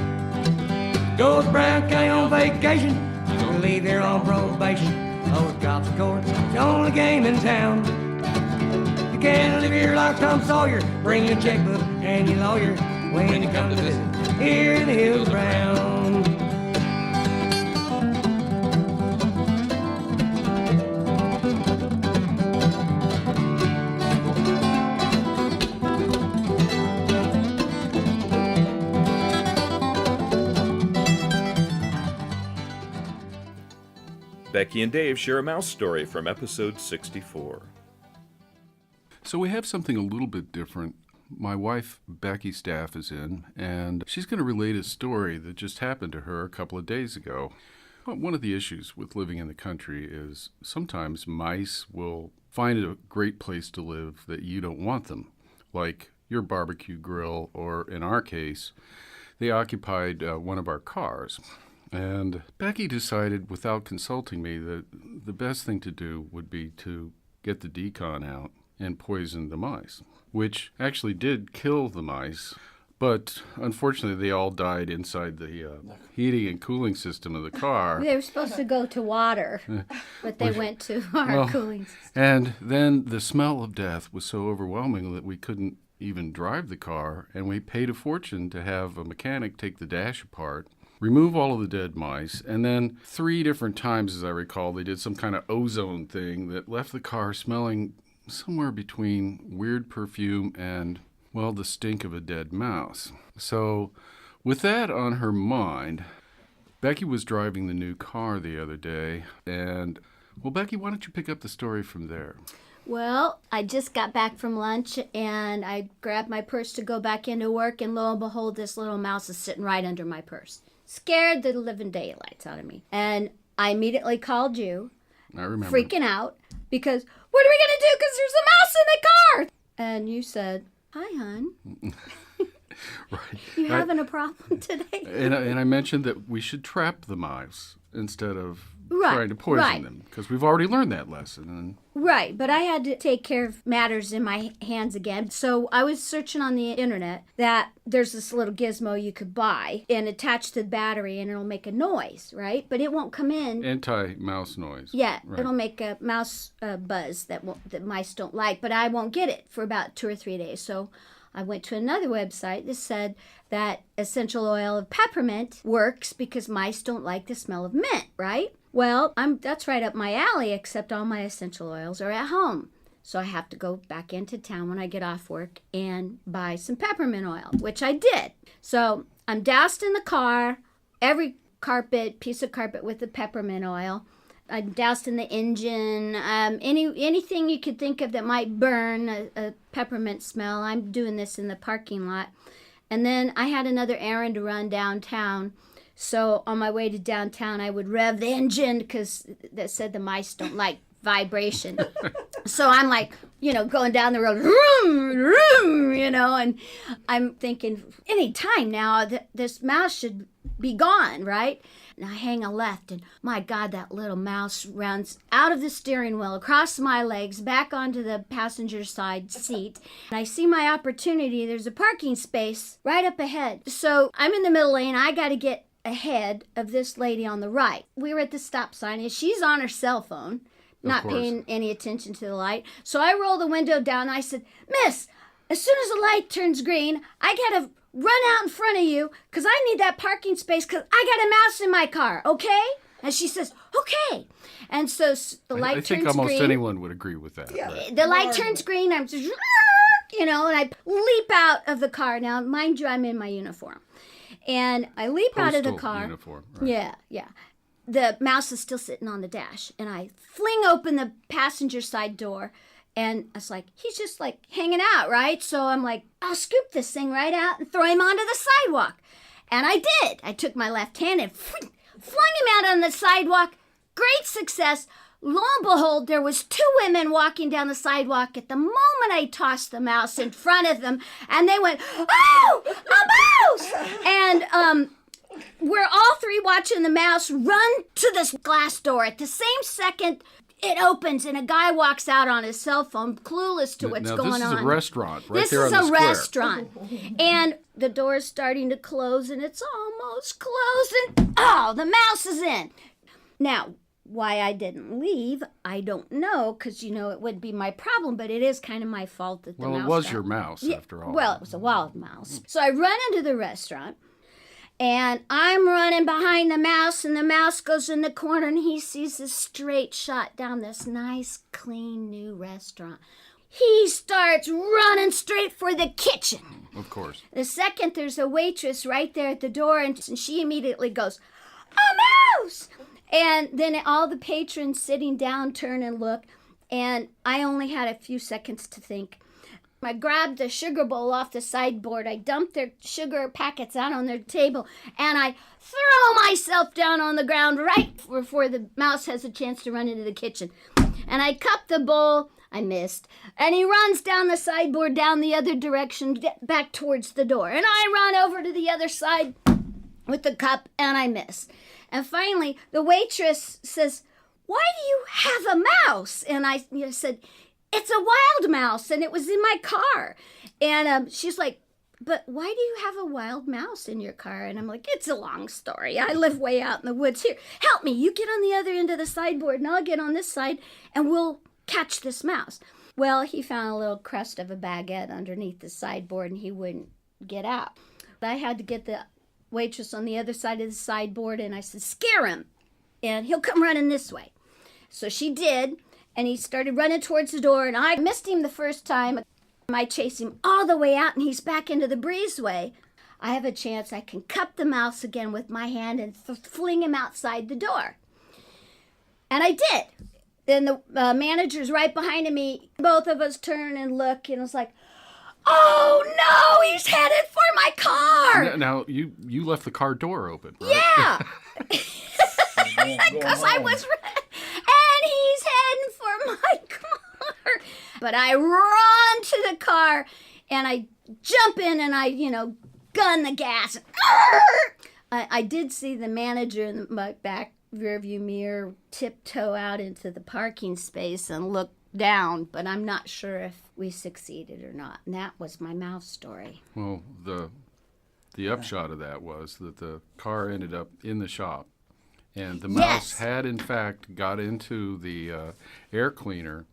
Go to Brown County on vacation, you're gonna leave there on probation. Those cops and courts, the only game in town. You can't live here like Tom Sawyer. Bring your checkbook and your lawyer when you come to visit here in the hills of Brown. Becky and Dave share a mouse story from episode 64. So we have something a little bit different. My wife, Becky Staff, is in, and she's going to relate a story that just happened to her a couple of days ago. One of the issues with living in the country is sometimes mice will find a great place to live that you don't want them, like your barbecue grill, or in our case, they occupied one of our cars. And Becky decided, without consulting me, that the best thing to do would be to get the decon out and poison the mice, which actually did kill the mice, but unfortunately they all died inside the heating and cooling system of the car. They were supposed to go to water, but they went to our cooling system. And then the smell of death was so overwhelming that we couldn't even drive the car, and we paid a fortune to have a mechanic take the dash apart, remove all of the dead mice, and then 3 different times, as I recall, they did some kind of ozone thing that left the car smelling somewhere between weird perfume and, well, the stink of a dead mouse. So with that on her mind, Becky was driving the new car the other day, and, well, Becky, why don't you pick up the story from there? Well, I just got back from lunch, and I grabbed my purse to go back into work, and lo and behold, this little mouse is sitting right under my purse. Scared the living daylights out of me. And I immediately called you. I remember. Freaking out, because what are we going to do? Because there's a mouse in the car. And you said, hi, hon. Right. You having a problem today? And I mentioned that we should trap the mice instead of trying to poison right. them, because we've already learned that lesson. And Right, but I had to take care of matters in my hands again. So I was searching on the internet that there's this little gizmo you could buy and attach to the battery and it'll make a noise, right? But it won't come in. Anti-mouse noise. Yeah, Right. it'll make a mouse buzz that mice don't like, but I won't get it for about 2 or 3 days. So I went to another website that said that essential oil of peppermint works because mice don't like the smell of mint, right? Well, that's right up my alley, except all my essential oils are at home. So I have to go back into town when I get off work and buy some peppermint oil, which I did. So I'm doused in the car, every piece of carpet with the peppermint oil. I'm doused in the engine, anything you could think of that might burn a peppermint smell. I'm doing this in the parking lot. And then I had another errand to run downtown. So on my way to downtown, I would rev the engine because that said the mice don't like vibration. So I'm like, going down the road, vroom, vroom, and I'm thinking any time now this mouse should be gone, right? And I hang a left, and my God, that little mouse runs out of the steering wheel, across my legs, back onto the passenger side seat. And I see my opportunity. There's a parking space right up ahead. So I'm in the middle lane. I got to get ahead of this lady on the right. We were at the stop sign, and she's on her cell phone, not paying any attention to the light. So I roll the window down, and I said, "Miss, as soon as the light turns green, I got to run out in front of you because I need that parking space because I got a mouse in my car, okay?" And she says, "Okay." And so the light turns green. I think almost anyone would agree with that. Yeah. Right? The light turns green. I'm just, and I leap out of the car. Now, mind you, I'm in my uniform. And I leap out of the car. Uniform, right. Yeah. The mouse is still sitting on the dash. And I fling open the passenger side door. And I was like, he's just like hanging out, right? So I'm like, I'll scoop this thing right out and throw him onto the sidewalk. And I did. I took my left hand and flung him out on the sidewalk. Great success. Lo and behold, there was 2 women walking down the sidewalk at the moment I tossed the mouse in front of them, and they went, "Oh, a mouse!" And we're all 3 watching the mouse run to this glass door. At the same second, it opens, and a guy walks out on his cell phone, clueless to what's going on. This is a restaurant right this there on the is a square. restaurant. And the door is starting to close, and it's almost closing. Oh, the mouse is in. Now, why I didn't leave, I don't know, because, it wouldn't be my problem, but it is kind of my fault that the mouse... Well, it was got... your mouse, after all. Well, it was a wild mouse. So I run into the restaurant, and I'm running behind the mouse, and the mouse goes in the corner, and he sees this straight shot down this nice, clean, new restaurant. He starts running straight for the kitchen. Of course. The second, there's a waitress right there at the door, and she immediately goes, "A mouse!" And then all the patrons sitting down turn and look, and I only had a few seconds to think. I grabbed the sugar bowl off the sideboard. I dumped their sugar packets out on their table, and I throw myself down on the ground right before the mouse has a chance to run into the kitchen. And I cup the bowl. I missed. And he runs down the sideboard down the other direction, back towards the door. And I run over to the other side with the cup, and I miss. And finally, the waitress says, "Why do you have a mouse?" And I said, "It's a wild mouse, and it was in my car." And she's like, "But why do you have a wild mouse in your car?" And I'm like, "It's a long story. I live way out in the woods. Here, help me. You get on the other end of the sideboard, and I'll get on this side, and we'll catch this mouse." Well, he found a little crust of a baguette underneath the sideboard, and he wouldn't get out. I had to get the waitress on the other side of the sideboard, and I said, "Scare him, and he'll come running this way." So she did, and he started running towards the door, and I missed him the first time. I chase him all the way out, and he's back into the breezeway. I have a chance I can cup the mouse again with my hand and fling him outside the door. And I did. Then the manager's right behind me. Both of us turn and look, and it's like, "Oh no, he's headed for my car!" Now you left the car door open, right? Yeah, because I was, and he's heading for my car. But I run to the car, and I jump in, and I, gun the gas. I did see the manager in my back rearview mirror, tiptoe out into the parking space and look down, but I'm not sure if we succeeded or not. And that was my mouse story. Well, the upshot of that was that the car ended up in the shop, and the mouse had, in fact, got into the air cleaner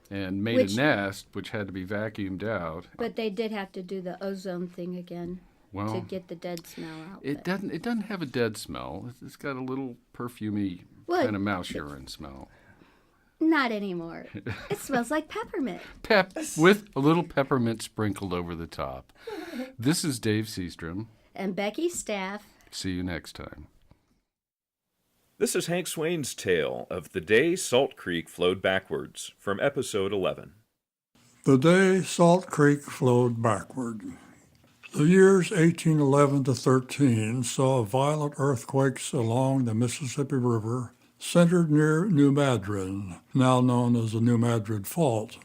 and made a nest, which had to be vacuumed out. But they did have to do the ozone thing again to get the dead smell out. It doesn't have a dead smell. It's got a little perfumey kind of mouse urine smell. Not anymore. It smells like peppermint. With a little peppermint sprinkled over the top. This is Dave Seastrom. And Becky Staff. See you next time. This is Hank Swain's tale of the day Salt Creek flowed backwards from episode 11. The day Salt Creek flowed backward. The years 1811 to 13 saw violent earthquakes along the Mississippi River, centered near New Madrid, now known as the New Madrid Fault.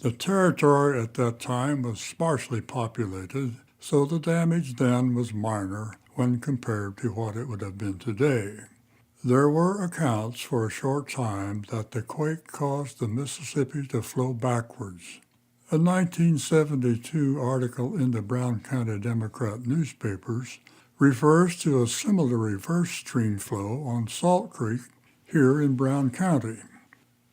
The territory at that time was sparsely populated, so the damage then was minor when compared to what it would have been today. There were accounts for a short time that the quake caused the Mississippi to flow backwards. A 1972 article in the Brown County Democrat newspapers refers to a similar reverse stream flow on Salt Creek here in Brown County.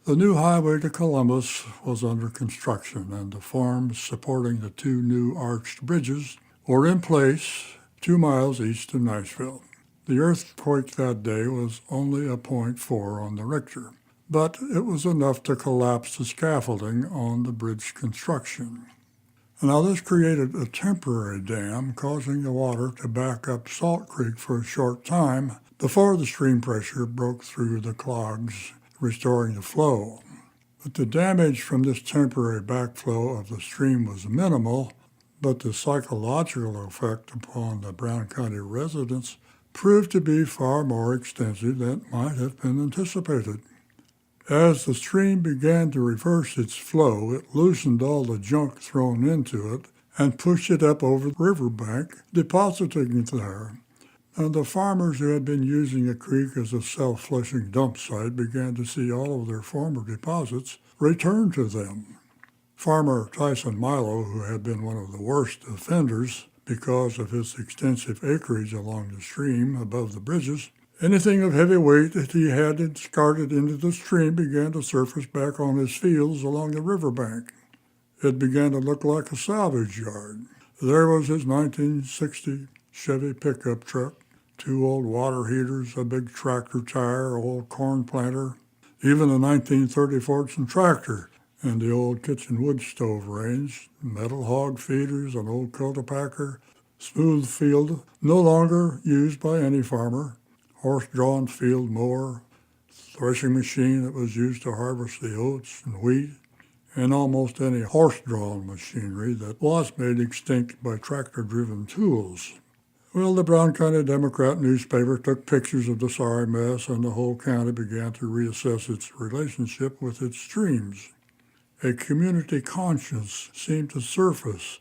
The new highway to Columbus was under construction, and the farms supporting the two new arched bridges were in place 2 miles east of Niceville. The earthquake that day was only a 0.4 on the Richter, but it was enough to collapse the scaffolding on the bridge construction. Now this created a temporary dam, causing the water to back up Salt Creek for a short time before the stream pressure broke through the clogs, restoring the flow. But the damage from this temporary backflow of the stream was minimal, but the psychological effect upon the Brown County residents proved to be far more extensive than might have been anticipated. As the stream began to reverse its flow, it loosened all the junk thrown into it and pushed it up over the riverbank, depositing it there. And the farmers who had been using the creek as a self-flushing dump site began to see all of their former deposits return to them. Farmer Tyson Milo, who had been one of the worst offenders because of his extensive acreage along the stream above the bridges, anything of heavy weight that he had discarded into the stream began to surface back on his fields along the riverbank. It began to look like a salvage yard. There was his 1960 Chevy pickup truck, 2 old water heaters, a big tractor tire, old corn planter, even a 1930 Fordson tractor, and the old kitchen wood stove range, metal hog feeders, an old cultipacker, smooth field, no longer used by any farmer, horse-drawn field mower, threshing machine that was used to harvest the oats and wheat, and almost any horse-drawn machinery that was made extinct by tractor-driven tools. Well, the Brown County Democrat newspaper took pictures of the sorry mess, and the whole county began to reassess its relationship with its streams. A community conscience seemed to surface,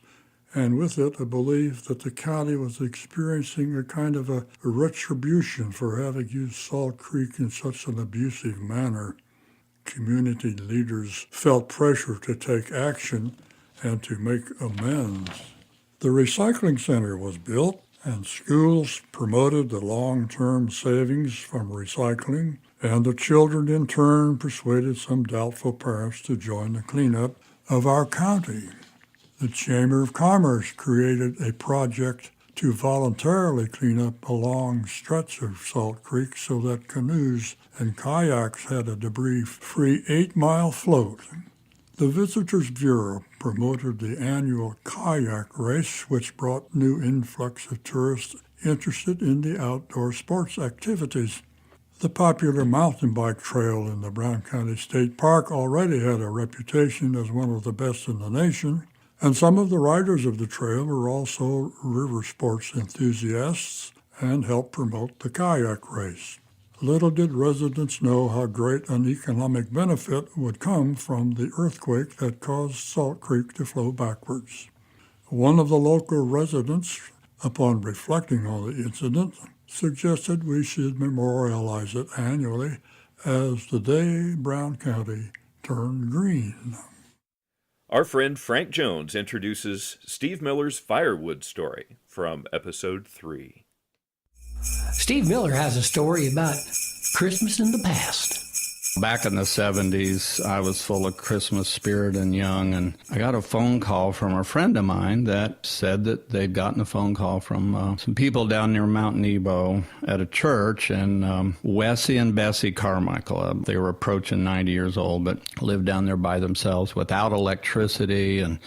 and with it a belief that the county was experiencing a kind of a retribution for having used Salt Creek in such an abusive manner. Community leaders felt pressure to take action and to make amends. The recycling center was built, and schools promoted the long-term savings from recycling, and the children in turn persuaded some doubtful parents to join the cleanup of our county. The Chamber of Commerce created a project to voluntarily clean up a long stretch of Salt Creek so that canoes and kayaks had a debris-free 8-mile float. The Visitors Bureau promoted the annual kayak race, which brought new influx of tourists interested in the outdoor sports activities. The popular mountain bike trail in the Brown County State Park already had a reputation as one of the best in the nation, and some of the riders of the trail were also river sports enthusiasts and helped promote the kayak race. Little did residents know how great an economic benefit would come from the earthquake that caused Salt Creek to flow backwards. One of the local residents, upon reflecting on the incident, suggested we should memorialize it annually as the day Brown County turned green. Our friend Frank Jones introduces Steve Miller's firewood story from episode 3. Steve Miller has a story about Christmas in the past. Back in the 70s, I was full of Christmas spirit and young, and I got a phone call from a friend of mine that said that they'd gotten a phone call from some people down near Mount Nebo at a church, and Wesley and Bessie Carmichael, they were approaching 90 years old, but lived down there by themselves without electricity and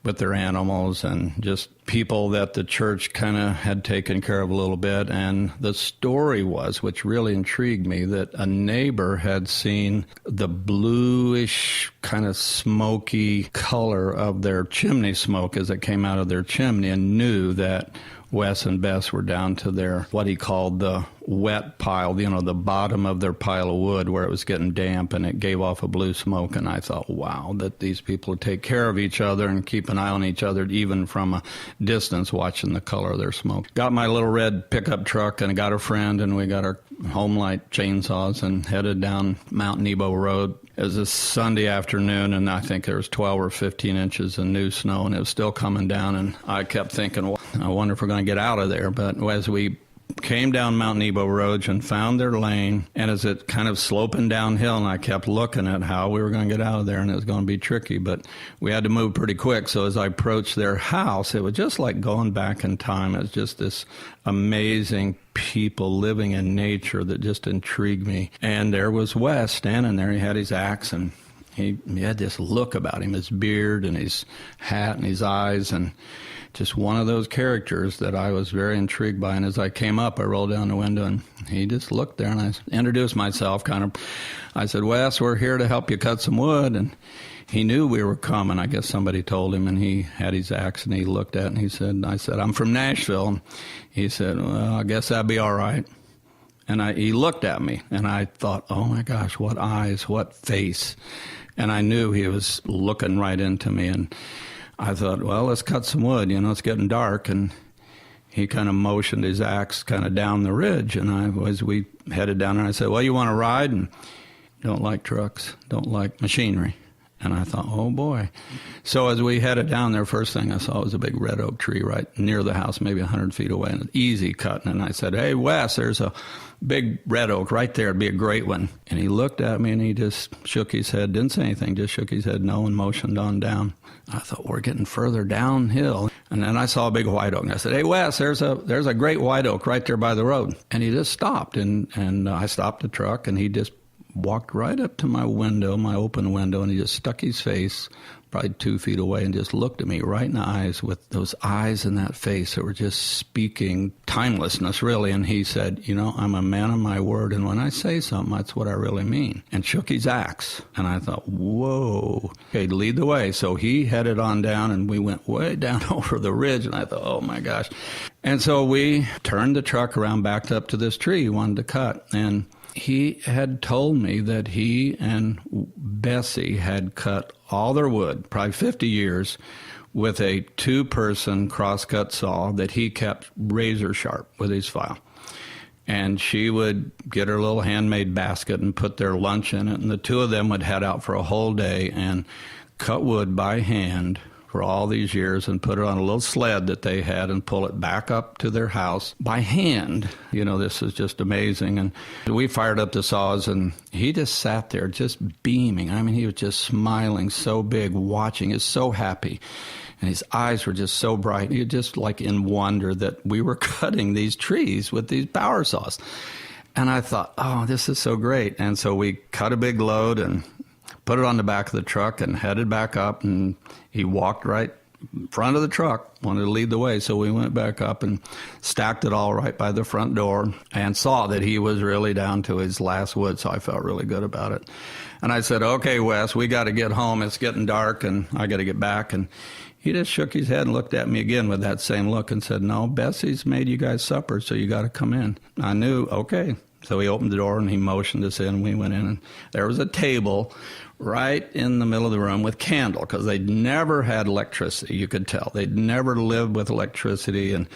with their animals, and just people that the church kind of had taken care of a little bit. And the story was, which really intrigued me, that a neighbor had seen the bluish kind of smoky color of their chimney smoke as it came out of their chimney, and knew that Wes and Bess were down to their, what he called the wet pile, the bottom of their pile of wood where it was getting damp and it gave off a blue smoke. And I thought, wow, that these people would take care of each other and keep an eye on each other even from a distance, watching the color of their smoke. Got my little red pickup truck and got a friend, and we got our home light chainsaws and headed down Mount Nebo Road. It was a Sunday afternoon, and I think there was 12 or 15 inches of new snow, and it was still coming down. And I kept thinking, well, I wonder if we're going to get out of there. But as we came down Mount Nebo Road and found their lane, and as it kind of sloping downhill, and I kept looking at how we were going to get out of there, and it was going to be tricky, but we had to move pretty quick. So as I approached their house, it was just like going back in time. It was just this amazing people living in nature that just intrigued me. And there was Wes standing there. He had his axe, and he had this look about him, his beard and his hat and his eyes, and just one of those characters that I was very intrigued by. And as I came up, I rolled down the window, and he just looked there, and I introduced myself I said, Wes, we're here to help you cut some wood. And he knew we were coming. I guess somebody told him, and he had his axe, and he looked at it, and I said, I'm from Nashville. And he said, well, I guess that'd be all right. And he looked at me, and I thought, oh my gosh, what eyes, what face. And I knew he was looking right into me, and I thought, well, let's cut some wood. It's getting dark. And he kind of motioned his axe kind of down the ridge. And as we headed down there, I said, well, you want to ride? And don't like trucks, don't like machinery. And I thought, oh, boy. So as we headed down there, first thing I saw was a big red oak tree right near the house, maybe 100 feet away, and an easy cut. And I said, hey, Wes, there's a big red oak right there. It'd be a great one. And he looked at me, and he just shook his head, didn't say anything, just shook his head no and motioned on down. I thought, we're getting further downhill. And then I saw a big white oak. And I said, hey, Wes, there's a great white oak right there by the road. And he just stopped. And I stopped the truck, and he just walked right up to my window, my open window, and he just stuck his face probably 2 feet away and just looked at me right in the eyes with those eyes and that face that were just speaking timelessness, really. And he said, I'm a man of my word, and when I say something, that's what I really mean. And shook his axe. And I thought, whoa. Okay, lead the way. So he headed on down, and we went way down over the ridge, and I thought, oh my gosh. And so we turned the truck around, backed up to this tree he wanted to cut, and he had told me that he and Bessie had cut all their wood, probably 50 years, with a 2-person crosscut saw that he kept razor sharp with his file. And she would get her little handmade basket and put their lunch in it, and the two of them would head out for a whole day and cut wood by hand for all these years and put it on a little sled that they had and pull it back up to their house by hand. This is just amazing. And we fired up the saws, and he just sat there just beaming. I mean, he was just smiling so big, watching. He was so happy. And his eyes were just so bright. He was just like in wonder that we were cutting these trees with these power saws. And I thought, oh, this is so great. And so we cut a big load and put it on the back of the truck and headed back up, and he walked right in front of the truck, wanted to lead the way. So we went back up and stacked it all right by the front door and saw that he was really down to his last wood, so I felt really good about it. And I said, okay, Wes, we got to get home. It's getting dark, and I got to get back. And he just shook his head and looked at me again with that same look and said, no, Bessie's made you guys supper, so you got to come in. I knew, okay. So he opened the door, and he motioned us in, and we went in, and there was a table right in the middle of the room with candle, because they'd never had electricity, you could tell. They'd never lived with electricity, and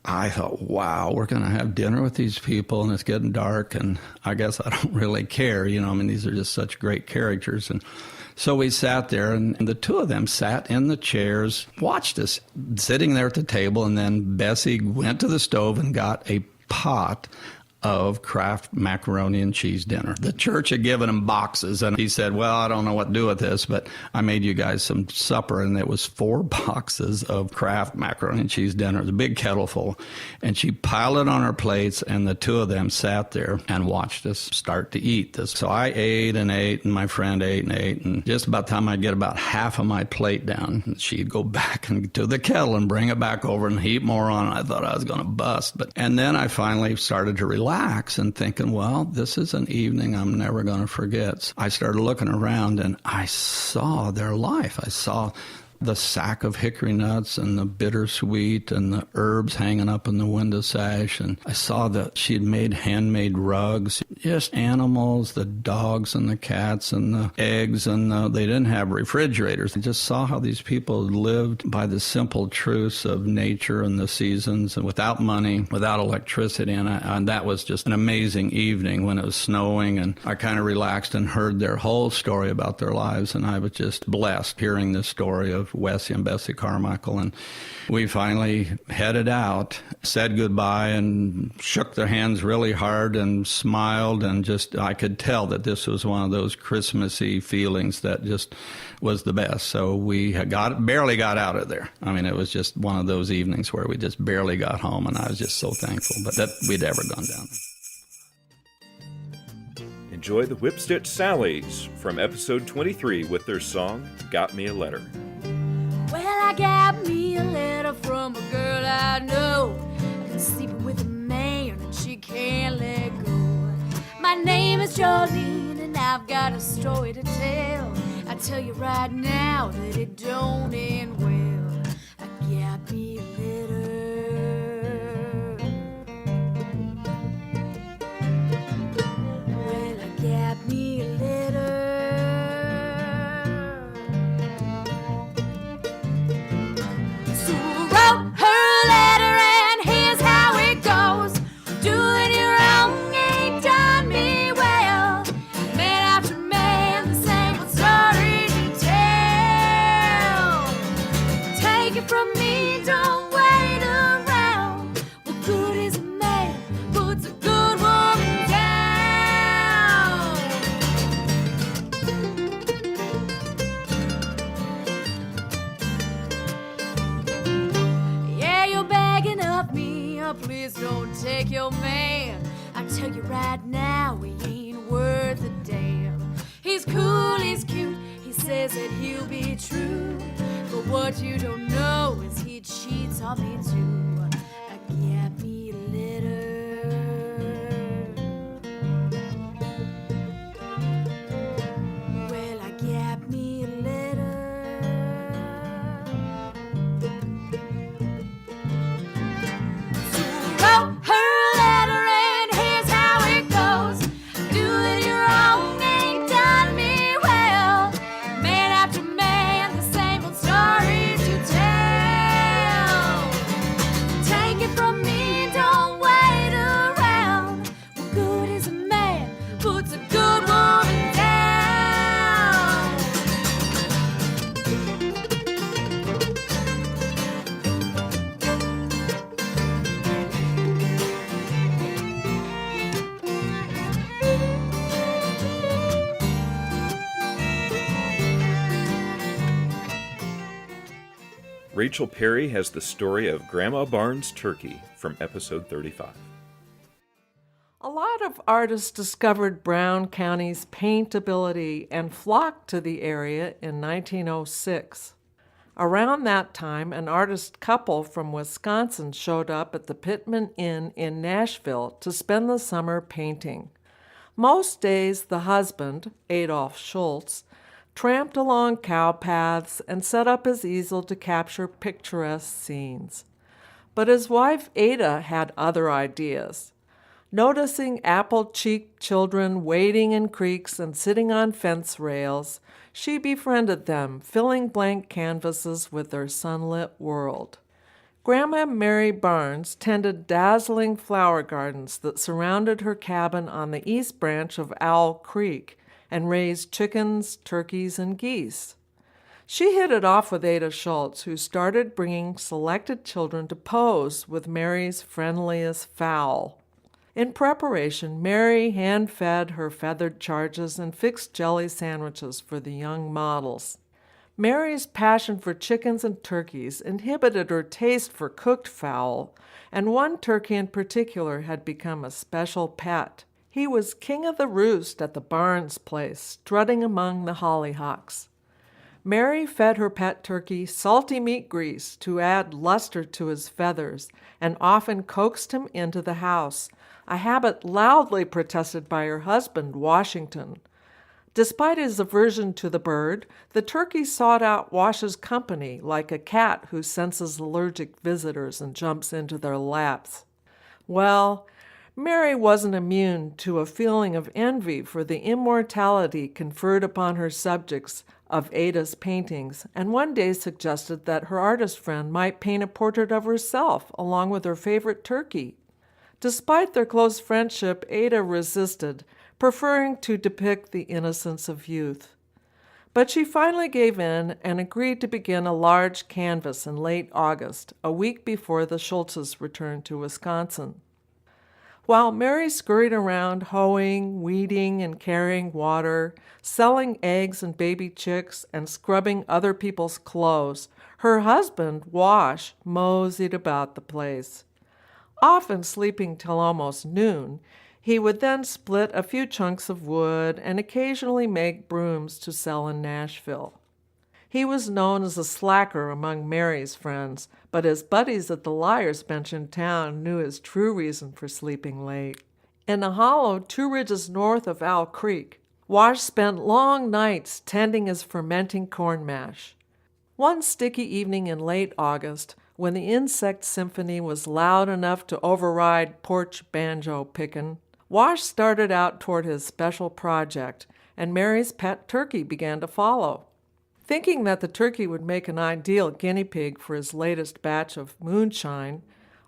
I thought, wow, we're going to have dinner with these people, and it's getting dark, and I guess I don't really care. These are just such great characters. And so we sat there, and the two of them sat in the chairs, watched us sitting there at the table, and then Bessie went to the stove and got a pot of Kraft macaroni and cheese dinner. The church had given him boxes, and he said, well, I don't know what to do with this, but I made you guys some supper, and it was 4 boxes of Kraft macaroni and cheese dinner. It was a big kettle full, and she piled it on our plates, and the two of them sat there and watched us start to eat this. So I ate and ate, and my friend ate and ate, and just about the time I'd get about half of my plate down, she'd go back to the kettle and bring it back over and heap more on. I thought I was going to bust. And then I finally started to relax and thinking, well, this is an evening I'm never going to forget. I started looking around, and I saw their life. I saw the sack of hickory nuts and the bittersweet and the herbs hanging up in the window sash. And I saw that she had made handmade rugs, just animals, the dogs and the cats and the eggs, and they didn't have refrigerators. I just saw how these people lived by the simple truths of nature and the seasons, and without money, without electricity. And that was just an amazing evening when it was snowing, and I kind of relaxed and heard their whole story about their lives, and I was just blessed hearing this story of Wessie and Bessie Carmichael. And we finally headed out, said goodbye, and shook their hands really hard and smiled, and just I could tell that this was one of those Christmassy feelings that just was the best. So we barely got out of there. I mean, it was just one of those evenings where we just barely got home, and I was just so thankful that we'd ever gone down there. Enjoy the Whipstitch Sallies from episode 23 with their song, Got Me a Letter. Well, I got me a letter from a girl I know. Been sleeping with a man and she can't let go. My name is Jolene and I've got a story to tell. I tell you right now that it don't end well. I got me a letter. Well, I got me a letter. Her letter, and here's how it goes. Doing you wrong ain't done me well. Man after man, the same old story to tell. Take it from me, don't wait around. What good is a man puts a good woman down? Yeah, you're begging of me, oh, please don't take your man. I tell you right now, he ain't worth a damn. He's cool, he's cute, he says that he'll be true. But what you don't know is he cheats on me too. I got me a letter. Well, I got me a letter. Wrote her letter, and here's how it goes. Doing you wrong ain't done me well. Man after man, the same old story to tell. Take it from me, don't wait around. What good is a man puts a good woman down? Rachel Perry has the story of Grandma Barnes' turkey from episode 35. A lot of artists discovered Brown County's paintability and flocked to the area in 1906. Around that time, an artist couple from Wisconsin showed up at the Pittman Inn in Nashville to spend the summer painting. Most days, the husband, Adolph Schultz, tramped along cow paths and set up his easel to capture picturesque scenes. But his wife Ada had other ideas. Noticing apple-cheeked children wading in creeks and sitting on fence rails, she befriended them, filling blank canvases with their sunlit world. Grandma Mary Barnes tended dazzling flower gardens that surrounded her cabin on the east branch of Owl Creek and raised chickens, turkeys, and geese. She hit it off with Ada Schultz, who started bringing selected children to pose with Mary's friendliest fowl. In preparation, Mary hand-fed her feathered charges and fixed jelly sandwiches for the young models. Mary's passion for chickens and turkeys inhibited her taste for cooked fowl, and one turkey in particular had become a special pet. He was king of the roost at the Barnes place, strutting among the hollyhocks. Mary fed her pet turkey salty meat grease to add luster to his feathers, and often coaxed him into the house, a habit loudly protested by her husband, Washington. Despite his aversion to the bird, the turkey sought out Wash's company like a cat who senses allergic visitors and jumps into their laps. Well, Mary wasn't immune to a feeling of envy for the immortality conferred upon her subjects of Ada's paintings, and one day suggested that her artist friend might paint a portrait of herself along with her favorite turkey. Despite their close friendship, Ada resisted, preferring to depict the innocence of youth. But she finally gave in and agreed to begin a large canvas in late August, a week before the Schultzes returned to Wisconsin. While Mary scurried around hoeing, weeding, and carrying water, selling eggs and baby chicks, and scrubbing other people's clothes, her husband, Wash, moseyed about the place. Often sleeping till almost noon, he would then split a few chunks of wood and occasionally make brooms to sell in Nashville. He was known as a slacker among Mary's friends, but his buddies at the Liars' Bench in town knew his true reason for sleeping late. In a hollow 2 ridges north of Owl Creek, Wash spent long nights tending his fermenting corn mash. One sticky evening in late August, when the insect symphony was loud enough to override porch banjo pickin', Wash started out toward his special project, and Mary's pet turkey began to follow. Thinking that the turkey would make an ideal guinea pig for his latest batch of moonshine,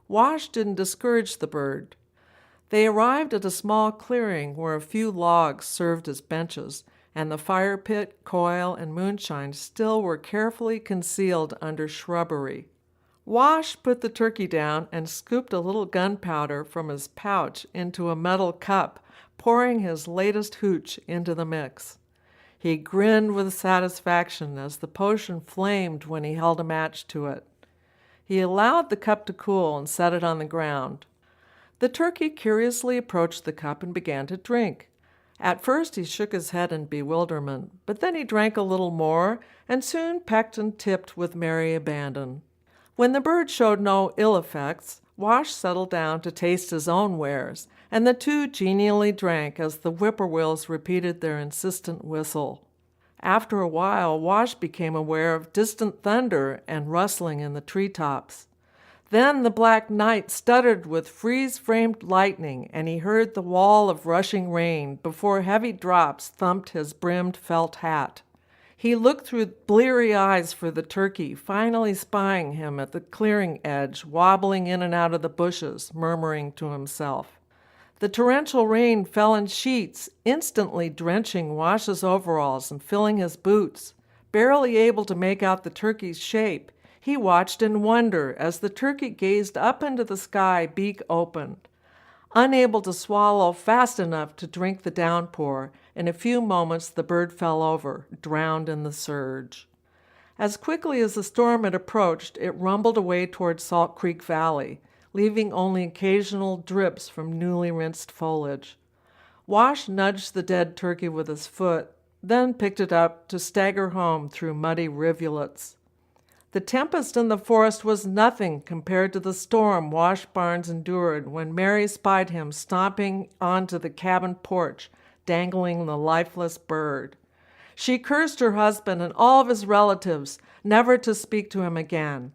Wash didn't discourage the bird. They arrived at a small clearing where a few logs served as benches, and the fire pit, coil, and moonshine still were carefully concealed under shrubbery. Wash put the turkey down and scooped a little gunpowder from his pouch into a metal cup, pouring his latest hooch into the mix. He grinned with satisfaction as the potion flamed when he held a match to it. He allowed the cup to cool and set it on the ground. The turkey curiously approached the cup and began to drink. At first he shook his head in bewilderment, but then he drank a little more and soon pecked and tipped with merry abandon. When the bird showed no ill effects, Wash settled down to taste his own wares, and the two genially drank as the whippoorwills repeated their insistent whistle. After a while, Wash became aware of distant thunder and rustling in the treetops. Then the black night stuttered with freeze-framed lightning, and he heard the wall of rushing rain before heavy drops thumped his brimmed felt hat. He looked through bleary eyes for the turkey, finally spying him at the clearing edge, wobbling in and out of the bushes, murmuring to himself. The torrential rain fell in sheets, instantly drenching Wash's overalls and filling his boots. Barely able to make out the turkey's shape, he watched in wonder as the turkey gazed up into the sky, beak open. Unable to swallow fast enough to drink the downpour, in a few moments the bird fell over, drowned in the surge. As quickly as the storm had approached, it rumbled away toward Salt Creek Valley, leaving only occasional drips from newly rinsed foliage. Wash nudged the dead turkey with his foot, then picked it up to stagger home through muddy rivulets. The tempest in the forest was nothing compared to the storm Wash Barnes endured when Mary spied him stomping onto the cabin porch, dangling the lifeless bird. She cursed her husband and all of his relatives, never to speak to him again.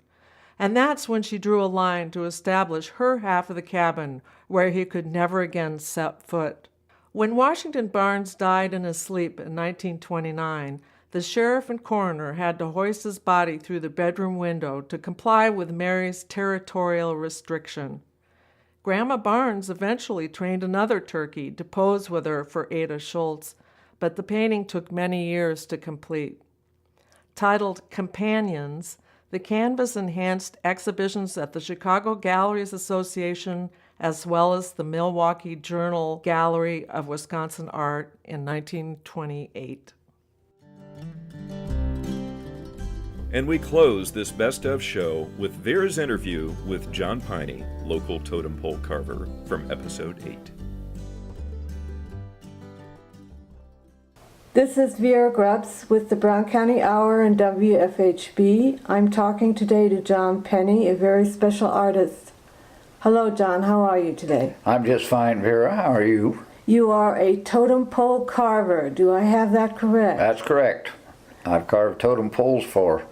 And that's when she drew a line to establish her half of the cabin where he could never again set foot. When Washington Barnes died in his sleep in 1929, The sheriff and coroner had to hoist his body through the bedroom window to comply with Mary's territorial restriction. Grandma Barnes eventually trained another turkey to pose with her for Ada Schultz, but the painting took many years to complete. Titled Companions, the canvas enhanced exhibitions at the Chicago Galleries Association as well as the Milwaukee Journal Gallery of Wisconsin Art in 1928. And we close this Best Of show with Vera's interview with John Piney, local totem pole carver, from episode 8. This is Vera Grubbs with the Brown County Hour and WFHB. I'm talking today to John Penny, a very special artist. Hello, John. How are you today? I'm just fine, Vera. How are you? You are a totem pole carver. Do I have that correct? That's correct. I've carved totem poles for,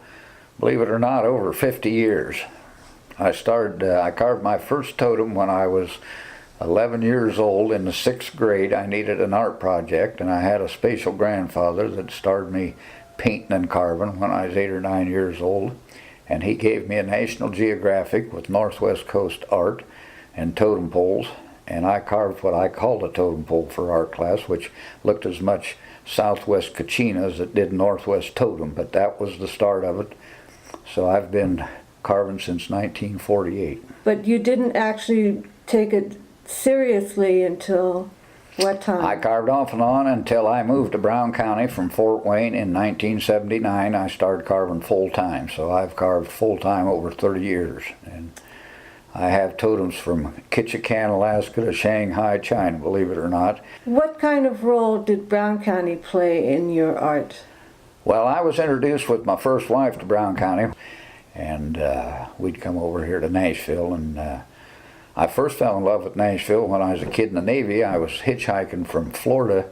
believe it or not, over 50 years. I carved my first totem when I was 11 years old in the 6th grade. I needed an art project, and I had a spatial grandfather that started me painting and carving when I was 8 or 9 years old. And he gave me a National Geographic with Northwest Coast art and totem poles. And I carved what I called a totem pole for art class, which looked as much Southwest Kachina as it did Northwest Totem, but that was the start of it. So I've been carving since 1948. But you didn't actually take it seriously until what time? I carved off and on until I moved to Brown County from Fort Wayne in 1979. I started carving full-time, so I've carved full-time over 30 years. And I have totems from Ketchikan, Alaska to Shanghai, China, believe it or not. What kind of role did Brown County play in your art? Well, I was introduced with my first wife to Brown County, and we'd come over here to Nashville, and I first fell in love with Nashville when I was a kid in the Navy. I was hitchhiking from Florida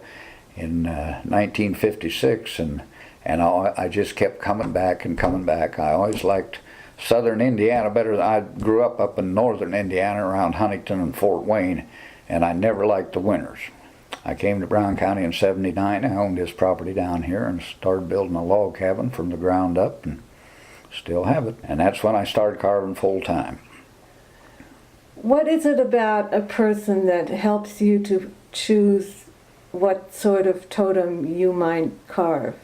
in 1956, and I just kept coming back and coming back. I always liked southern Indiana better. I grew up in northern Indiana around Huntington and Fort Wayne, and I never liked the winters. I came to Brown County in '79. I owned this property down here and started building a log cabin from the ground up, and still have it. And that's when I started carving full time. What is it about a person that helps you to choose what sort of totem you might carve?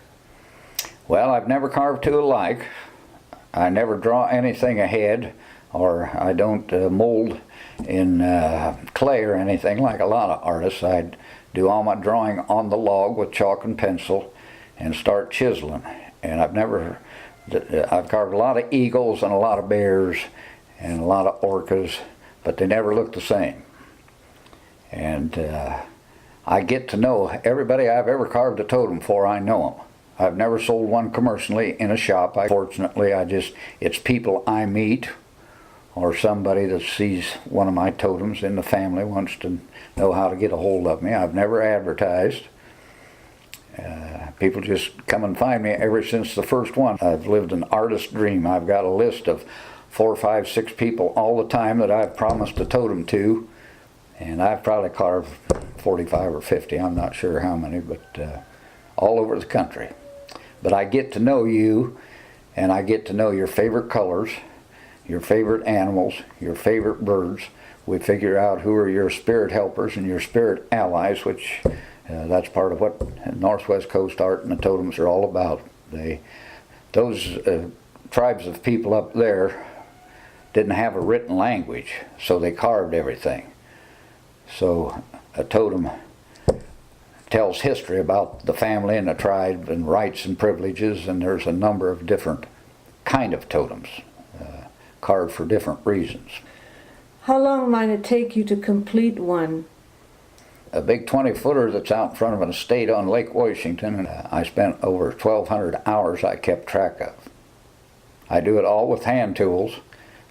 Well, I've never carved two alike. I never draw anything ahead, or I don't mold in clay or anything like a lot of artists. I do all my drawing on the log with chalk and pencil and start chiseling. And I've carved a lot of eagles and a lot of bears and a lot of orcas, but they never look the same. And I get to know everybody I've ever carved a totem for. I know them. I've never sold one commercially in a shop. Fortunately, it's people I meet, or somebody that sees one of my totems in the family wants to know how to get a hold of me. I've never advertised. People just come and find me ever since the first one. I've lived an artist's dream. I've got a list of 4, 5, 6 people all the time that I've promised a totem to, and I've probably carved 45 or 50, I'm not sure how many, but all over the country. But I get to know you, and I get to know your favorite colors, your favorite animals, your favorite birds. We figure out who are your spirit helpers and your spirit allies, which that's part of what Northwest Coast art and the totems are all about. Those tribes of people up there didn't have a written language, so they carved everything. So a totem tells history about the family and the tribe and rights and privileges, and there's a number of different kind of totems carved for different reasons. How long might it take you to complete one? A big 20-footer that's out in front of an estate on Lake Washington, and I spent over 1,200 hours I kept track of. I do it all with hand tools.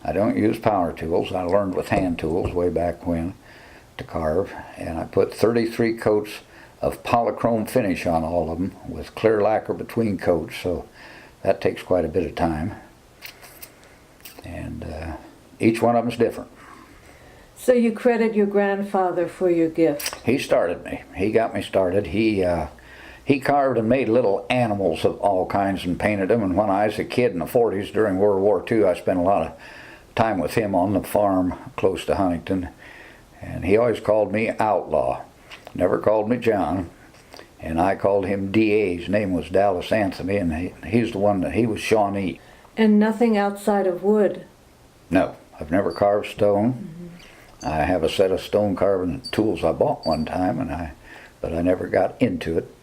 I don't use power tools. I learned with hand tools way back when to carve, and I put 33 coats of polychrome finish on all of them with clear lacquer between coats, so that takes quite a bit of time. And each one of them is different. So you credit your grandfather for your gift? He started me. He got me started. He He carved and made little animals of all kinds and painted them. And when I was a kid in the 40s during World War II, I spent a lot of time with him on the farm close to Huntington. And he always called me Outlaw. Never called me John. And I called him D.A. His name was Dallas Anthony, and he's the one he was Shawnee. And nothing outside of wood? No, I've never carved stone. Mm-hmm. I have a set of stone carving tools I bought one time, but I never got into it.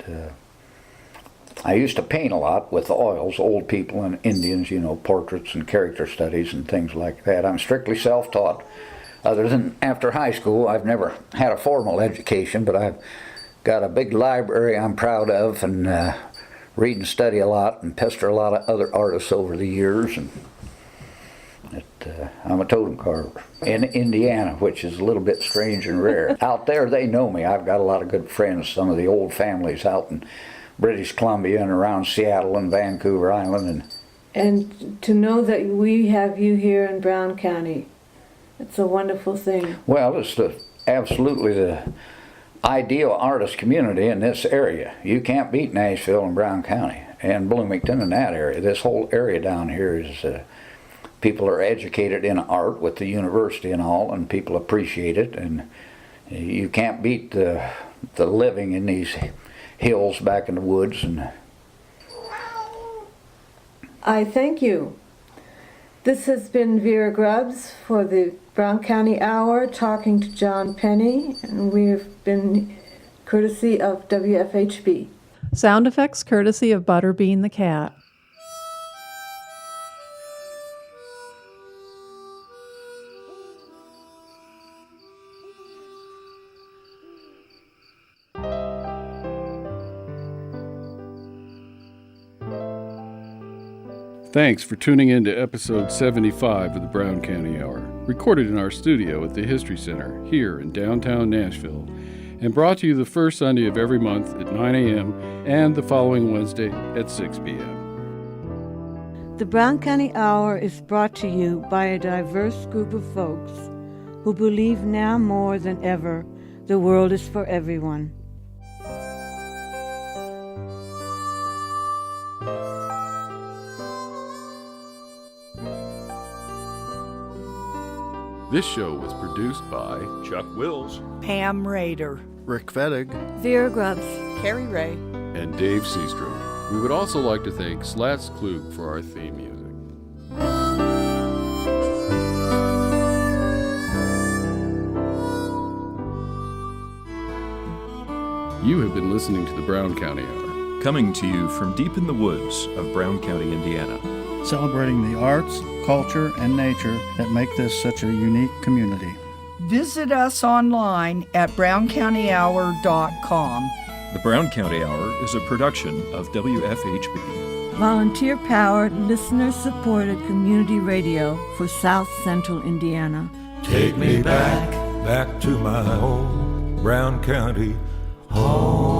I used to paint a lot with oils, old people and Indians, portraits and character studies and things like that. I'm strictly self-taught. Other than after high school, I've never had a formal education, but I've got a big library I'm proud of, and read and study a lot and pester a lot of other artists over the years. And I'm a totem carver in Indiana, which is a little bit strange and rare. Out there, they know me. I've got a lot of good friends, some of the old families out in British Columbia and around Seattle and Vancouver Island. And to know that we have you here in Brown County, it's a wonderful thing. Well, it's absolutely the ideal artist community in this area. You can't beat Nashville and Brown County and Bloomington and that area. This whole area down here is, people are educated in art with the university and all, and people appreciate it, and you can't beat the living in these hills back in the woods. And I thank you. This has been Vera Grubbs for the Brown County Hour, talking to John Penny, and we've been courtesy of WFHB. Sound effects courtesy of Butterbean the cat. Thanks for tuning in to episode 75 of the Brown County Hour, recorded in our studio at the History Center here in downtown Nashville, and brought to you the first Sunday of every month at 9 a.m. and the following Wednesday at 6 p.m. The Brown County Hour is brought to you by a diverse group of folks who believe now more than ever the world is for everyone. This show was produced by Chuck Wills, Pam Rader, Rick Fettig, Vera Grubbs, Kerry Ray, and Dave Seastrom. We would also like to thank Slats Klug for our theme music. You have been listening to the Brown County Hour, coming to you from deep in the woods of Brown County, Indiana. Celebrating the arts, culture, and nature that make this such a unique community. Visit us online at browncountyhour.com. The Brown County Hour is a production of WFHB. Volunteer-powered, listener-supported community radio for South Central Indiana. Take me back to my old Brown County home.